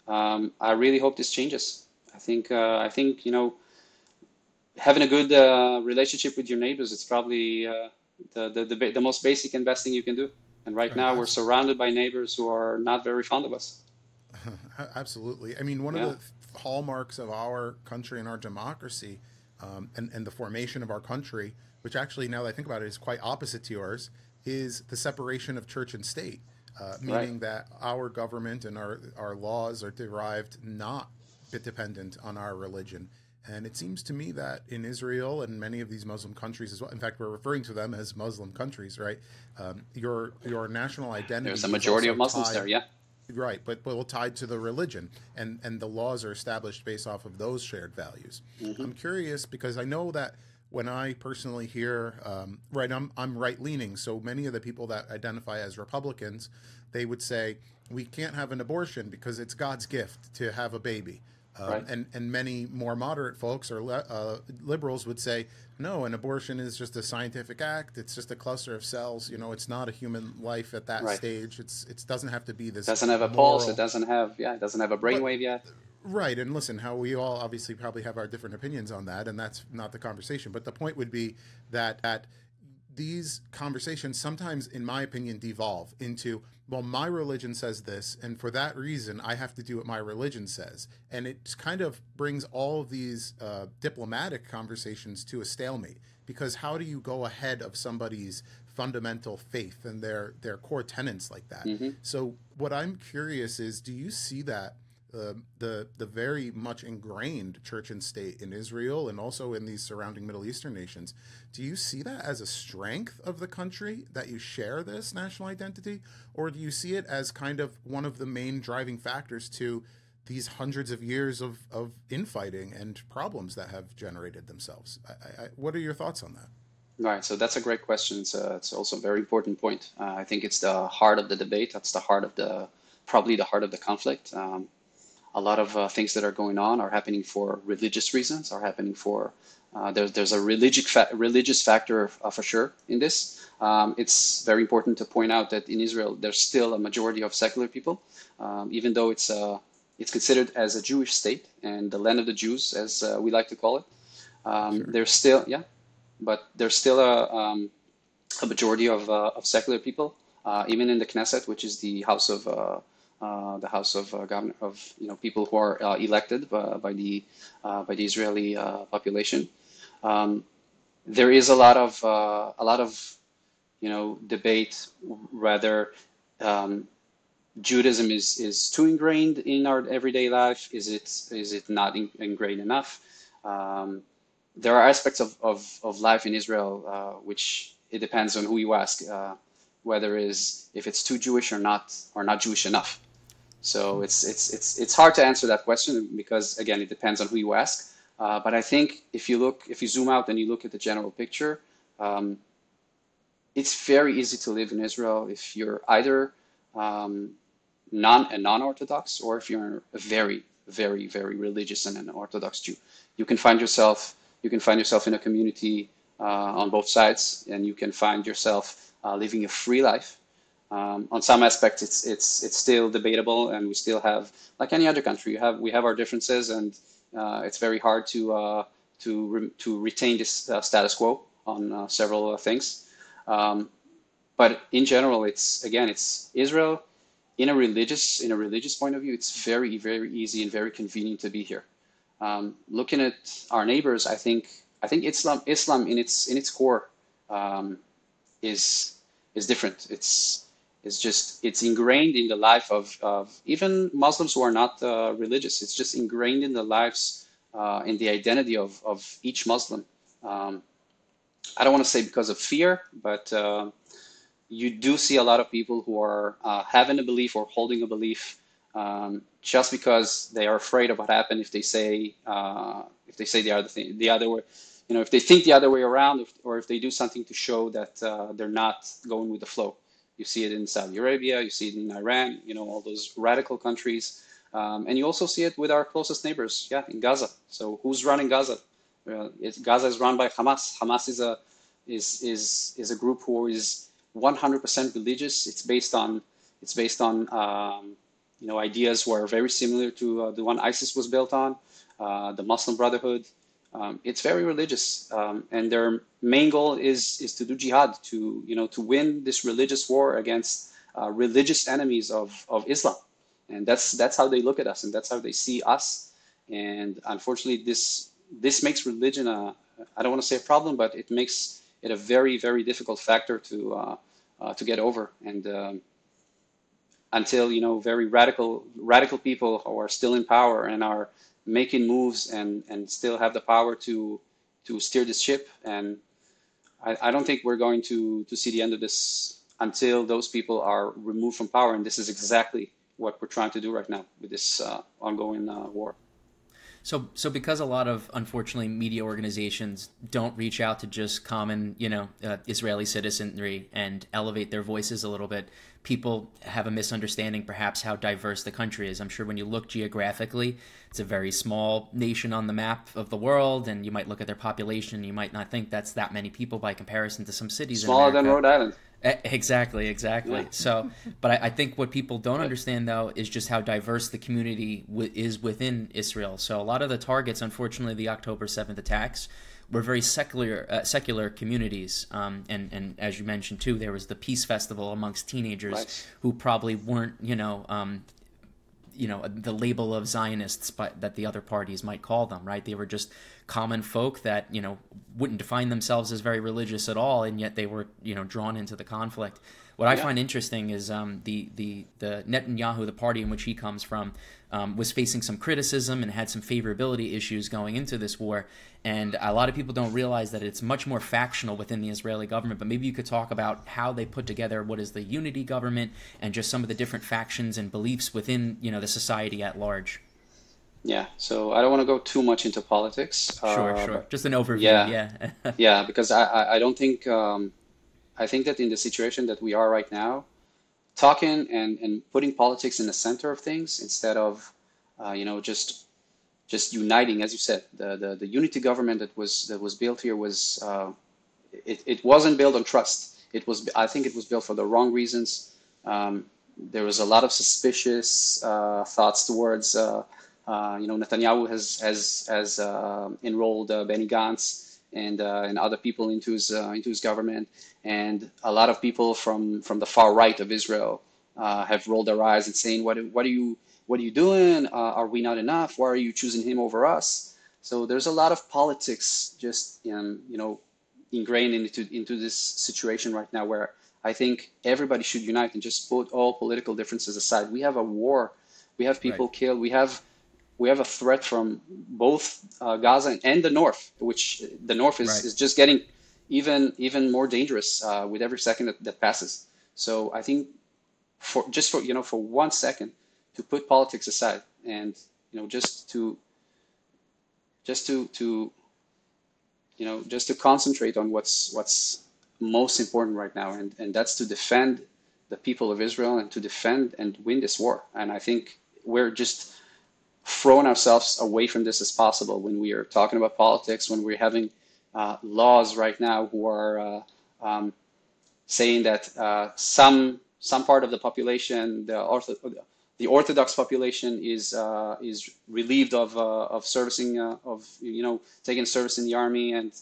I really hope this changes. I think having a good relationship with your neighbors, it's probably the most basic and best thing you can do. And right now we're surrounded by neighbors who are not very fond of us. Absolutely. I mean, one of the hallmarks of our country and our democracy, and the formation of our country, which actually, now that I think about it, is quite opposite to yours, is the separation of church and state, meaning that our government and our laws are derived not dependent on our religion. And it seems to me that in Israel and many of these Muslim countries as well, in fact, we're referring to them as Muslim countries, right? Your national identity. There's a majority of Muslims there, yeah. Right, but tied to the religion, and the laws are established based off of those shared values. Mm-hmm. I'm curious because I know that when I personally hear, I'm right-leaning, so many of the people that identify as Republicans, they would say, we can't have an abortion because it's God's gift to have a baby. Right. And many more moderate folks or liberals would say, no, an abortion is just a scientific act. It's just a cluster of cells. You know, it's not a human life at that Right. stage. It doesn't have to be this Doesn't have a pulse. It moral. doesn't have, it doesn't have a But brainwave yet. right, and listen, how we all obviously probably have our different opinions on that, and that's not the conversation. But the point would be that these conversations sometimes, in my opinion, devolve into, well, my religion says this, and for that reason, I have to do what my religion says. And it kind of brings all of these diplomatic conversations to a stalemate, because how do you go ahead of somebody's fundamental faith and their core tenets like that? Mm-hmm. So what I'm curious is, do you see that the very much ingrained church and state in Israel and also in these surrounding Middle Eastern nations, do you see that as a strength of the country, that you share this national identity, or do you see it as kind of one of the main driving factors to these hundreds of years of infighting and problems that have generated themselves? What are your thoughts on that? Right. So that's a great question. It's also a very important point. I think it's the heart of the debate. That's the heart of probably the heart of the conflict. A lot of things that are going on are happening for religious reasons, are happening for, there's a religious factor for sure in this. It's very important to point out that in Israel, there's still a majority of secular people, even though it's considered as a Jewish state and the land of the Jews, as we like to call it. Sure. There's still, but there's still a majority of secular people, even in the Knesset, which is the house of governor of people who are elected by the Israeli population. There is a lot of debate whether Judaism is too ingrained in our everyday life. Is it not ingrained enough? There are aspects of life in Israel which it depends on who you ask, if it's too Jewish or not Jewish enough. So it's hard to answer that question because, again, it depends on who you ask. But I think if you zoom out and you look at the general picture, it's very easy to live in Israel if you're either non-Orthodox or if you're a very, very, very religious and an Orthodox Jew. You can find yourself in a community on both sides, and you can find yourself living a free life. On some aspects, it's still debatable, and we still have, like any other country, we have our differences, and it's very hard to retain this status quo on several things. But in general, it's Israel. In a religious point of view, it's very, very easy and very convenient to be here. Looking at our neighbors, I think Islam in its core is different. It's ingrained in the life of even Muslims who are not religious. It's just ingrained in the lives, in the identity of each Muslim. I don't want to say because of fear, but you do see a lot of people who are having a belief or holding a belief just because they are afraid of what happened if they say the other thing, the other way. If they think the other way around, or if they do something to show that they're not going with the flow. You see it in Saudi Arabia, you see it in Iran, all those radical countries. And you also see it with our closest neighbors, in Gaza. So who's running Gaza? Gaza is run by Hamas. Hamas is a group who is 100% religious. It's based on ideas who are very similar to the one ISIS was built on, the Muslim Brotherhood. It's very religious, and their main goal is to do jihad, to win this religious war against religious enemies of Islam, and that's how they look at us, and that's how they see us. And unfortunately, this makes religion I don't want to say a problem, but it makes it a very, very difficult factor to get over. And until very radical people who are still in power and are making moves and still have the power to steer this ship. And I don't think we're going to see the end of this until those people are removed from power. And this is exactly what we're trying to do right now with this ongoing war. So because a lot of, unfortunately, media organizations don't reach out to just common, Israeli citizenry and elevate their voices a little bit, people have a misunderstanding perhaps how diverse the country is. I'm sure when you look geographically, it's a very small nation on the map of the world, and you might look at their population, you might not think that's that many people by comparison to some cities in Smaller America. than Rhode Island. Exactly. Yeah. So, but I think what people don't understand, though, is just how diverse the community is within Israel. So a lot of the targets, unfortunately, the October 7th attacks were very secular communities. And as you mentioned, too, there was the Peace Festival amongst teenagers Right. who probably weren't, the label of Zionists that the other parties might call them, right? They were just common folk that, wouldn't define themselves as very religious at all, and yet they were, drawn into the conflict. What I find interesting is the Netanyahu, the party in which he comes from, was facing some criticism and had some favorability issues going into this war. And a lot of people don't realize that it's much more factional within the Israeli government. But maybe you could talk about how they put together what is the unity government and just some of the different factions and beliefs within, the society at large. Yeah. So I don't want to go too much into politics. Sure. Just an overview. Yeah. Yeah. Yeah, because I don't think I think that in the situation that we are right now, talking and putting politics in the center of things instead of just uniting, as you said, the unity government that was built here was it wasn't built on trust. I think it was built for the wrong reasons. There was a lot of suspicious thoughts towards Netanyahu has enrolled Benny Gantz and other people into his government, and a lot of people from the far right of Israel have rolled their eyes and saying, what are you doing? Are we not enough? Why are you choosing him over us? So there's a lot of politics just ingrained into this situation right now, where I think everybody should unite and just put all political differences aside. We have a war, we have people killed, we have a threat from both Gaza and the north, which the north is just getting even more dangerous with every second that passes. So I think for 1 second, to put politics aside and just to concentrate on what's most important right now, and that's to defend the people of Israel and to defend and win this war. And I think we're just throwing ourselves away from this as possible when we are talking about politics, when we're having laws right now who are saying that some part of the population, the Orthodox population, is relieved of servicing taking service in the army, and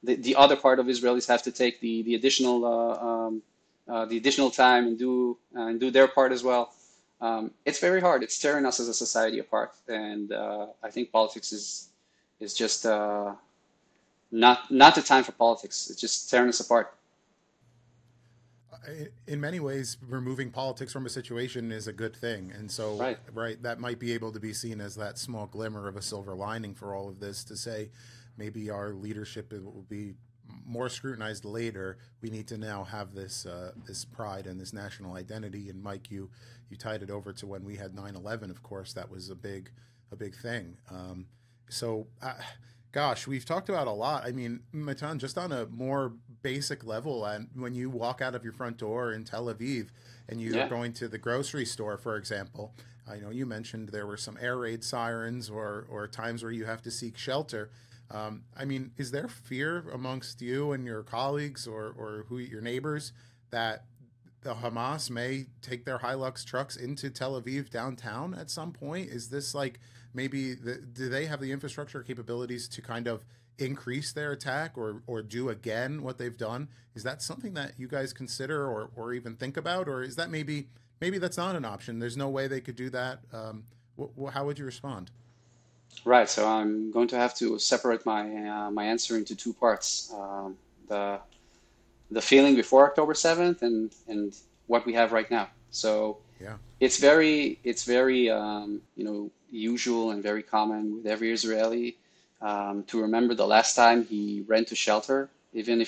the other part of Israelis have to take the additional time and do their part as well. It's very hard. It's tearing us as a society apart, and I think politics is just not the time for politics. It's just tearing us apart. In many ways, removing politics from a situation is a good thing. And so, that might be able to be seen as that small glimmer of a silver lining for all of this, to say maybe our leadership will be more scrutinized later. We need to now have this pride and this national identity. And Mike, you tied it over to when we had 9/11. Of course, that was a big thing. Gosh, we've talked about a lot. I mean, Matan, just on a more basic level, and when you walk out of your front door in Tel Aviv and you're going to the grocery store, for example, I know you mentioned there were some air raid sirens or times where you have to seek shelter. I mean, is there fear amongst you and your colleagues or your neighbors that the Hamas may take their Hilux trucks into Tel Aviv downtown at some point? Is this like maybe do they have the infrastructure capabilities to kind of increase their attack or do again what they've done? Is that something that you guys consider or even think about? Or is that maybe that's not an option? There's no way they could do that. How would you respond? Right. So I'm going to have to separate my answer into two parts. The feeling before October 7th and what we have right now. So it's very usual and very common with every Israeli to remember the last time he ran to shelter, even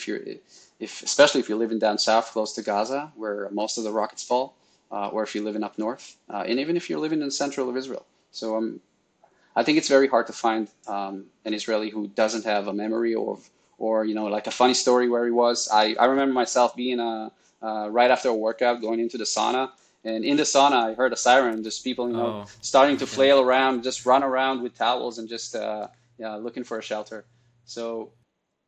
especially if you're living down south close to Gaza, where most of the rockets fall, or if you're living up north, and even if you're living in the central of Israel. So I think it's very hard to find an Israeli who doesn't have a memory or like a funny story where he was. I remember myself being right after a workout going into the sauna. And in the sauna, I heard a siren, just people, starting to flail around, just run around with towels and just looking for a shelter. So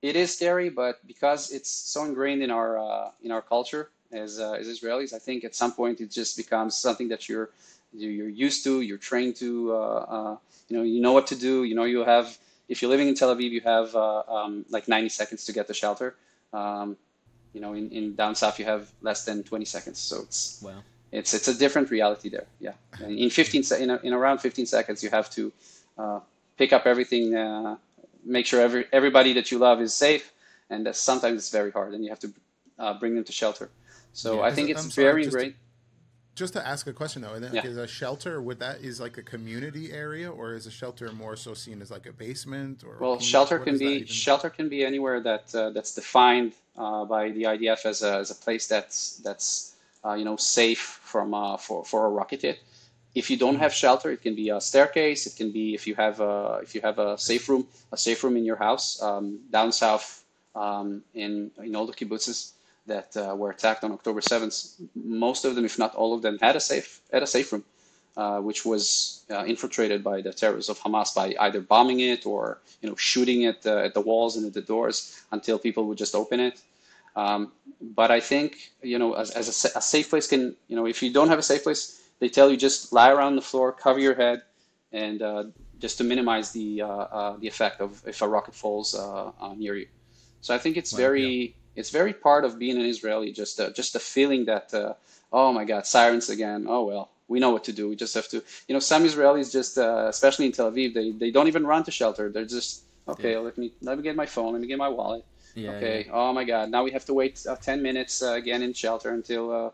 it is scary, but because it's so ingrained in our culture as Israelis, I think at some point it just becomes something that you're used to, you're trained to, you know what to do. You have, if you're living in Tel Aviv, you have like 90 seconds to get to shelter. In down south, you have less than 20 seconds. So it's a different reality there. Yeah. And in around 15 seconds, you have to pick up everything, make sure everybody that you love is safe. And sometimes it's very hard and you have to bring them to shelter. So I think it's very great. Just to ask a question though, is a shelter, is like a community area, or is a shelter more so seen as like a basement? Or shelter can be anywhere that's defined by the IDF as a place that's safe for a rocket hit. If you don't have shelter, it can be a staircase. It can be if you have a safe room in your house. Down south in all the kibbutzes that were attacked on October 7th, most of them, if not all of them, had a safe room, which was infiltrated by the terrorists of Hamas by either bombing it or shooting at the walls and at the doors until people would just open it. But I think as a safe place can if you don't have a safe place, they tell you just lie around the floor, cover your head, and just to minimize the effect of if a rocket falls near you. So I think it's very part of being an Israeli, just the feeling that, oh my God, sirens again. Oh, well, we know what to do. We just have to, some Israelis just, especially in Tel Aviv, they don't even run to shelter. They're just, let me get my phone, let me get my wallet. Oh my God, now we have to wait 10 minutes again in shelter until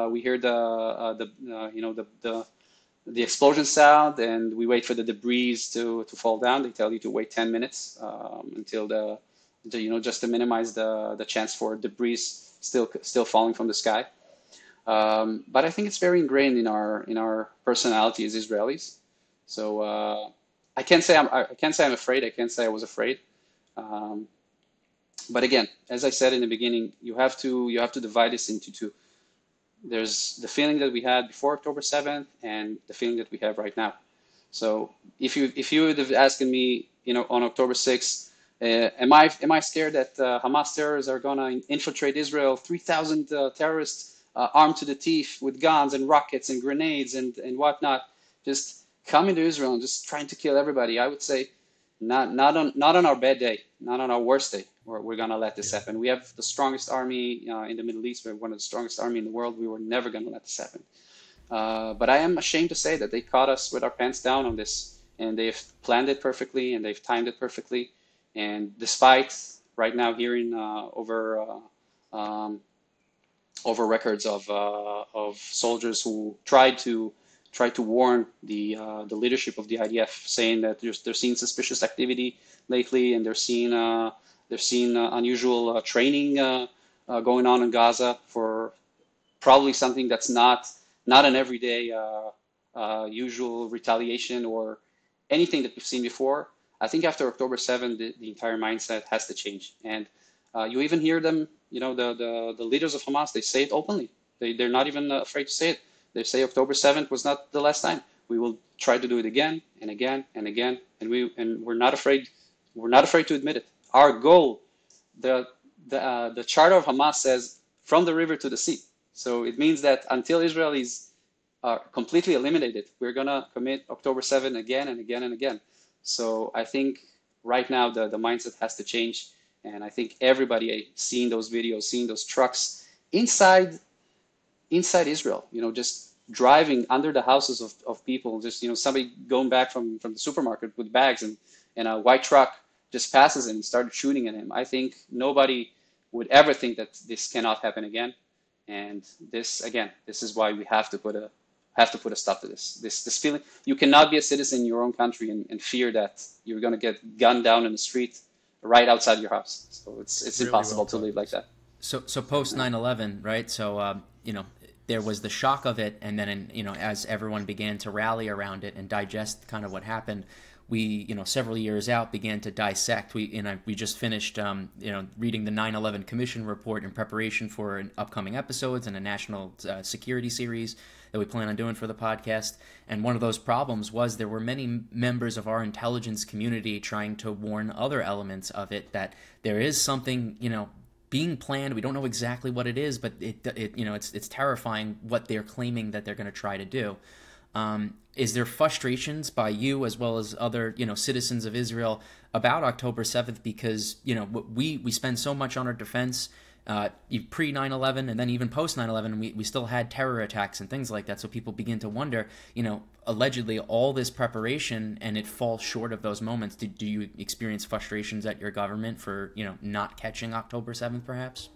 we hear the explosion sound, and we wait for the debris to fall down. They tell you to wait 10 minutes until just to minimize the chance for debris still falling from the sky. But I think it's very ingrained in our personality as Israelis. So I can't say I'm afraid. I can't say I was afraid. But again, as I said in the beginning, you have to divide this into two. There's the feeling that we had before October 7th and the feeling that we have right now. So if you would have asked me, on October 6th, am I scared that Hamas terrorists are going to infiltrate Israel? 3,000 terrorists armed to the teeth with guns and rockets and grenades and whatnot, just coming to Israel and just trying to kill everybody. I would say not on our bad day, not on our worst day, we're going to let this happen. We have the strongest army in the Middle East. We have one of the strongest army in the world. We were never going to let this happen. But I am ashamed to say that they caught us with our pants down on this, and they've planned it perfectly and they've timed it perfectly. And despite right now hearing over records of soldiers who tried to warn the leadership of the IDF, saying that they're seeing suspicious activity lately, and they're seeing unusual training going on in Gaza for probably something that's not an everyday usual retaliation or anything that we've seen before. I think after October 7th, the entire mindset has to change. And you even hear them, the leaders of Hamas, they say it openly. They're not even afraid to say it. They say October 7th was not the last time. We will try to do it again and again and again. And we're not afraid. We're not afraid to admit it. Our goal, the charter of Hamas says, from the river to the sea. So it means that until Israelis are completely eliminated, we're going to commit October 7th again and again and again. So I think right now the mindset has to change, and I think everybody seeing those videos, seeing those trucks inside Israel, just driving under the houses of people, just somebody going back from the supermarket with bags and a white truck just passes him and started shooting at him. I think nobody would ever think that this cannot happen again, and this is why we have to put a stop to this feeling. You cannot be a citizen in your own country and fear that you're going to get gunned down in the street right outside your house. So it's really impossible to live like that. So post 9/11, right? So there was the shock of it, and then as everyone began to rally around it and digest kind of what happened, we several years out began to dissect. We just finished reading the 9/11 Commission report in preparation for upcoming episodes and a national security series that we plan on doing for the podcast. And one of those problems was there were many members of our intelligence community trying to warn other elements of it that there is something being planned. We don't know exactly what it is, but it's terrifying what they're claiming that they're going to try to do. Is there frustrations by you as well as other citizens of Israel about October 7th? Because we spend so much on our defense pre 9/11 and then even post 9/11, we still had terror attacks and things like that. So people begin to wonder, allegedly all this preparation and it falls short of those moments. Do you experience frustrations at your government for not catching October 7th perhaps?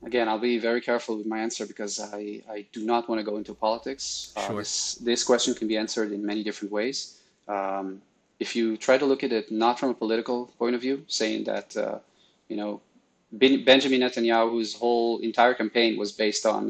Again, I'll be very careful with my answer because I do not want to go into politics. Sure. This question can be answered in many different ways. If you try to look at it not from a political point of view, saying that Benjamin Netanyahu's whole entire campaign was based on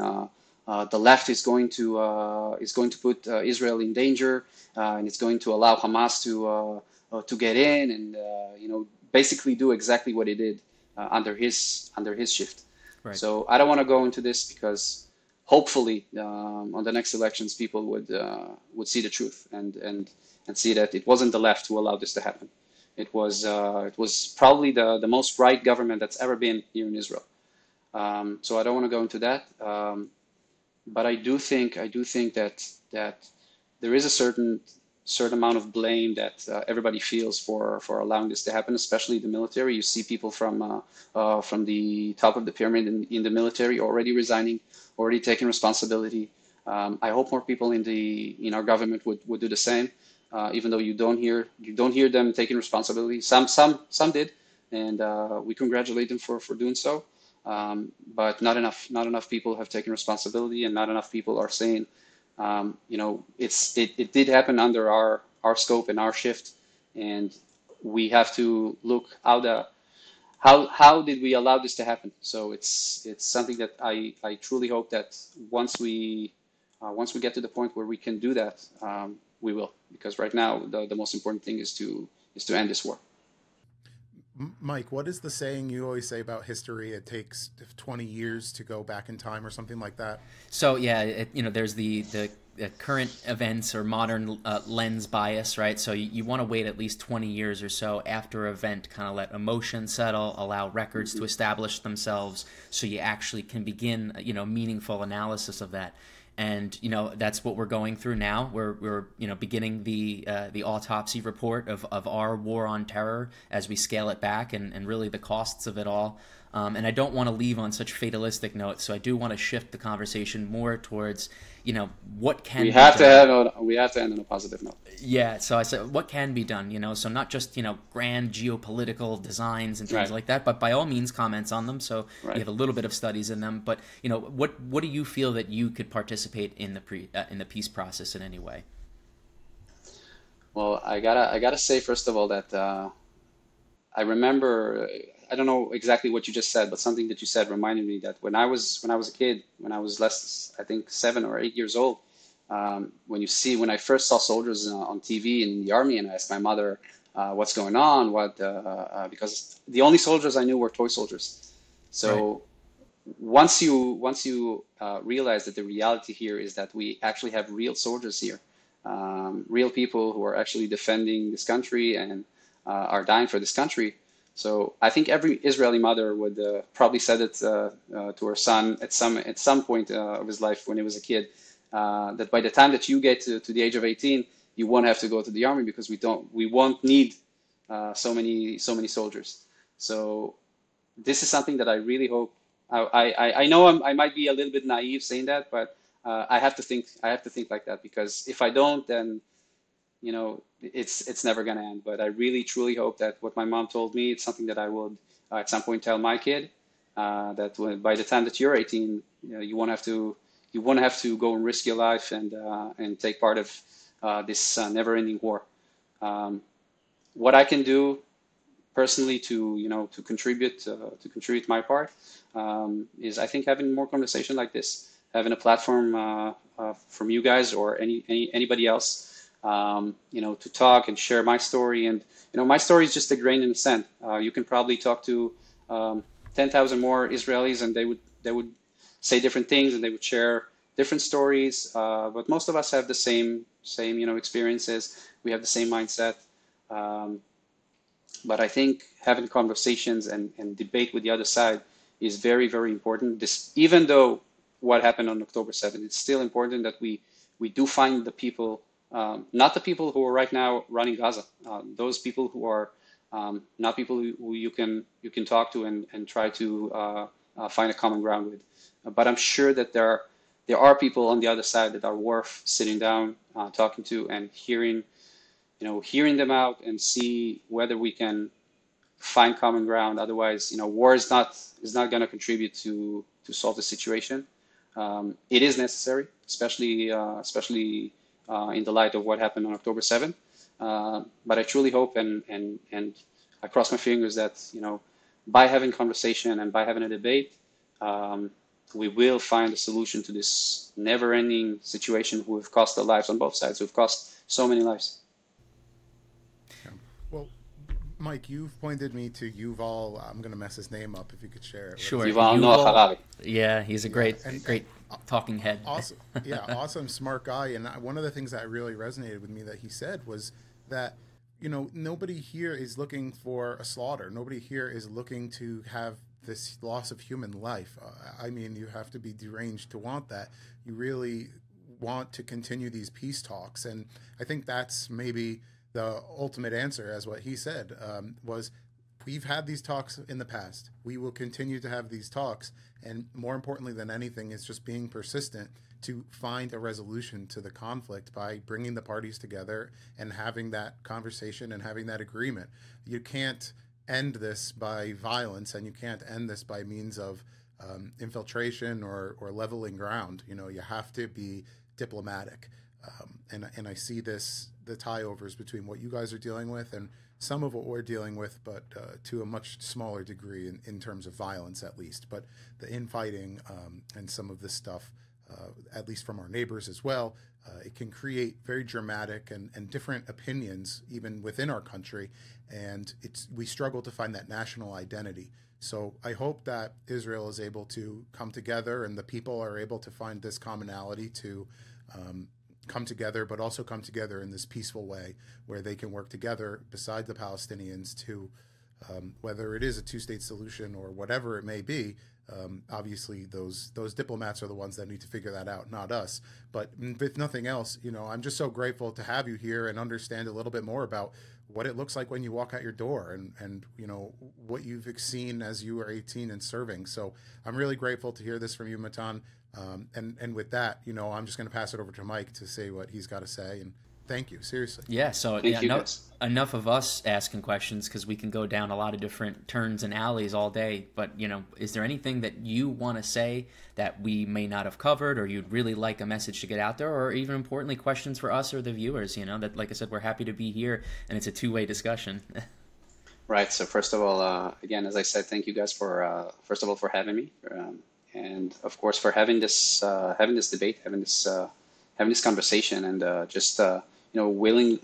the left is going to put Israel in danger, and it's going to allow Hamas to get in and basically do exactly what he did under his shift. Right. So I don't want to go into this because hopefully on the next elections people would see the truth and see that it wasn't the left who allowed this to happen. It was probably the most right government that's ever been here in Israel. So I don't want to go into that. But I do think that there is a certain amount of blame that everybody feels for allowing this to happen, especially the military. You see people from the top of the pyramid in the military already resigning, already taking responsibility. I hope more people in our government would do the same. Even though you don't hear them taking responsibility. Some did, and we congratulate them for doing so. But not enough people have taken responsibility, and not enough people are saying, it did happen under our scope and our shift, and we have to look how did we allow this to happen. So it's something that I truly hope that once we get to the point where we can do that, we will, because right now the most important thing is to end this war. Mike, what is the saying you always say about history? It takes 20 years to go back in time, or something like that. So yeah, there's the current events or modern lens bias, right? So you want to wait at least 20 years or so after an event, kind of let emotion settle, allow records to establish themselves, so you actually can begin meaningful analysis of that. And that's what we're going through now. We're beginning the autopsy report of our war on terror as we scale it back and really the costs of it all. And I don't want to leave on such fatalistic notes, so I do want to shift the conversation more towards what can we have to end on a positive note. Yeah, so I said what can be done, so not just grand geopolitical designs and things like that, but by all means comments on them. So we have a little bit of studies in them, but what do you feel that you could participate in the peace process in any way? Well, I gotta say first of all that I remember. I don't know exactly what you just said, but something that you said reminded me that when I was a kid, when I was I think 7 or 8 years old, when I first saw soldiers on TV in the army, and I asked my mother what's going on, because the only soldiers I knew were toy soldiers. So once you realize that the reality here is that we actually have real soldiers here, real people who are actually defending this country and are dying for this country. So I think every Israeli mother would probably said it to her son at some point of his life when he was a kid, that by the time that you get to the age of 18, you won't have to go to the army because we won't need so many soldiers. So this is something that I really hope. I know I might be a little bit naive saying that, but I have to think like that, because if I don't, then it's never going to end. But I really truly hope that what my mom told me, it's something that I would at some point tell my kid, that by the time that you're 18, you won't have to go and risk your life and take part of this never-ending war. What I can do personally to contribute my part is, I think, having more conversation like this, having a platform from you guys or anybody else, to talk and share my story. And my story is just a grain in the sand. You can probably talk to 10,000 more Israelis, and they would say different things, and they would share different stories. But most of us have the same experiences. We have the same mindset. But I think having conversations and debate with the other side is very, very important. Even though what happened on October 7th, it's still important that we do find the people, not the people who are right now running Gaza, those people who are not people who you can talk to and try to find a common ground with. But I'm sure that there are people on the other side that are worth sitting down, talking to, and hearing them out and see whether we can find common ground. Otherwise, war is not going to contribute to solve the situation. It is necessary, especially in the light of what happened on October 7th. But I truly hope and I cross my fingers that by having conversation and by having a debate, we will find a solution to this never-ending situation who have cost their lives on both sides, who have cost so many lives. Well, Mike, you've pointed me to Yuval. I'm going to mess his name up if you could share it. Sure. Yuval Noah Harari. Yeah, he's a great talking head. Awesome. Yeah, awesome, smart guy. And one of the things that really resonated with me that he said was that, nobody here is looking for a slaughter. Nobody here is looking to have this loss of human life. I mean, you have to be deranged to want that. You really want to continue these peace talks. And I think that's maybe the ultimate answer, as what he said, was we've had these talks in the past. We will continue to have these talks. And more importantly than anything is just being persistent to find a resolution to the conflict by bringing the parties together and having that conversation and having that agreement. You can't end this by violence, and you can't end this by means of infiltration or leveling ground. You have to be diplomatic. And I see the tie-overs between what you guys are dealing with and some of what we're dealing with, but to a much smaller degree in terms of violence, at least. But the infighting and some of this stuff, at least from our neighbors as well, it can create very dramatic and different opinions even within our country, and we struggle to find that national identity. So I hope that Israel is able to come together and the people are able to find this commonality to come together, but also come together in this peaceful way where they can work together beside the Palestinians to, whether it is a two-state solution or whatever it may be. Obviously, those diplomats are the ones that need to figure that out, not us. But if nothing else, I'm just so grateful to have you here and understand a little bit more about what it looks like when you walk out your door and what you've seen as you were 18 and serving. So I'm really grateful to hear this from you, Matan. And with that, I'm just going to pass it over to Mike to say what he's got to say. And thank you, seriously. Yeah, so enough of us asking questions, because we can go down a lot of different turns and alleys all day. But, is there anything that you want to say that we may not have covered, or you'd really like a message to get out there, or even importantly, questions for us or the viewers, that, like I said, we're happy to be here, and it's a two-way discussion. Right. So first of all, again, as I said, thank you guys for, first of all, for having me. And of course, for having this debate, having this conversation, and just willing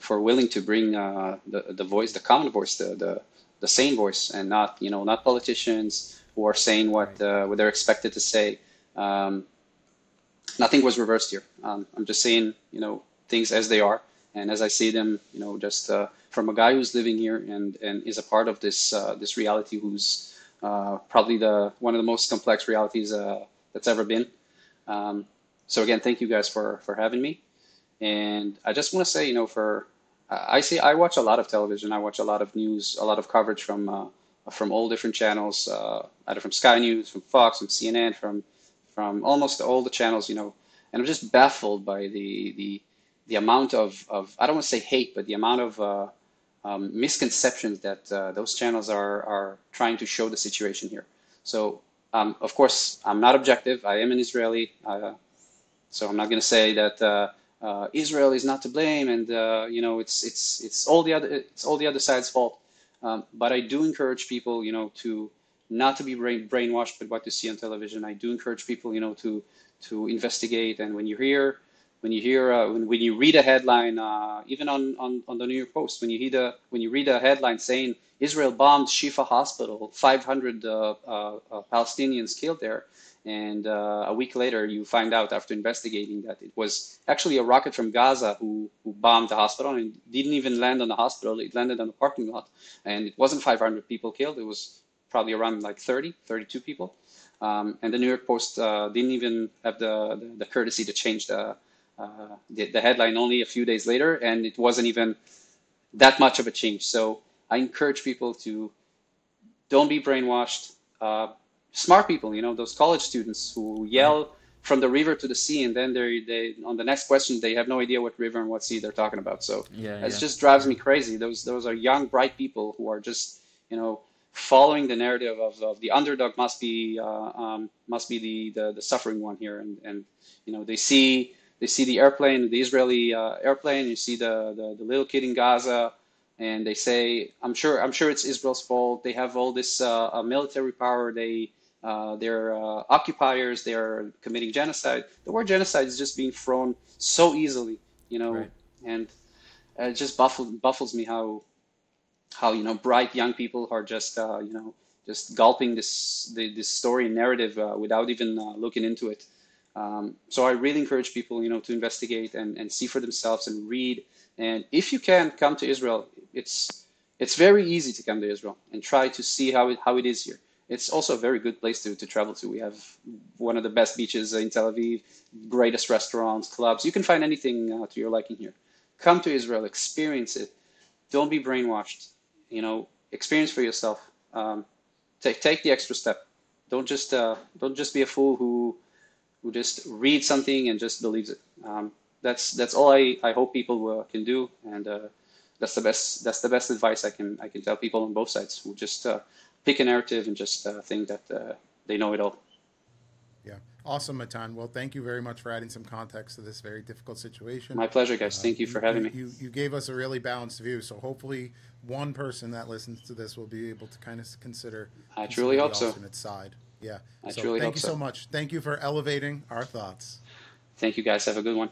to bring the voice, the common voice, the sane voice, and not politicians who are saying what they're expected to say. Nothing was reversed here. I'm just saying things as they are and as I see them. Just from a guy who's living here and is a part of this reality, who's probably one of the most complex realities that's ever been. So again, thank you guys for having me. And I just want to say, I watch a lot of television. I watch a lot of news, a lot of coverage from all different channels, either from Sky News, from Fox, from CNN, from almost all the channels, and I'm just baffled by the amount of I don't want to say hate, but the amount of misconceptions that those channels are trying to show the situation here. So, of course, I'm not objective. I am an Israeli, so I'm not going to say that Israel is not to blame, and it's all the other side's fault. But I do encourage people, to not to be brainwashed by what you see on television. I do encourage people, to investigate. And when you read a headline, even on the New York Post, when you read a headline saying Israel bombed Shifa Hospital, 500 Palestinians killed there, and a week later you find out after investigating that it was actually a rocket from Gaza who bombed the hospital, and it didn't even land on the hospital, it landed on the parking lot, and it wasn't 500 people killed, it was probably around like 32 people. And the New York Post didn't even have the courtesy to change the headline only a few days later, and it wasn't even that much of a change. So I encourage people to don't be brainwashed. Smart people, those college students who yell from the river to the sea, and then they on the next question they have no idea what river and what sea they're talking about. So it just drives me crazy. Those are young, bright people who are just following the narrative of the underdog must be the suffering one here, and they see the airplane, the Israeli airplane. You see the little kid in Gaza, and they say, I'm sure it's Israel's fault. They have all this military power. They're occupiers. They're committing genocide. The word genocide is just being thrown so easily, Right. and it just baffles me how bright young people are just just gulping this story and narrative without even looking into it. So I really encourage people to investigate and see for themselves and read. And if you can come to Israel, it's very easy to come to Israel and try to see how it is here. It's also a very good place to travel to. We have one of the best beaches in Tel Aviv, greatest restaurants, clubs. You can find anything to your liking here. Come to Israel, experience it. Don't be brainwashed. Experience for yourself. Take the extra step. Don't just be a fool who just reads something and just believes it. That's all I hope people can do, and that's the best advice I can tell people on both sides who just pick a narrative and just think that they know it all. Yeah. Awesome, Matan. Well, thank you very much for adding some context to this very difficult situation. My pleasure, guys. Thank you for having me. You gave us a really balanced view, so hopefully one person that listens to this will be able to kind of consider I truly hope the so. alternate side. Yeah. I truly hope so. Thank you so much. Thank you for elevating our thoughts. Thank you, guys. Have a good one.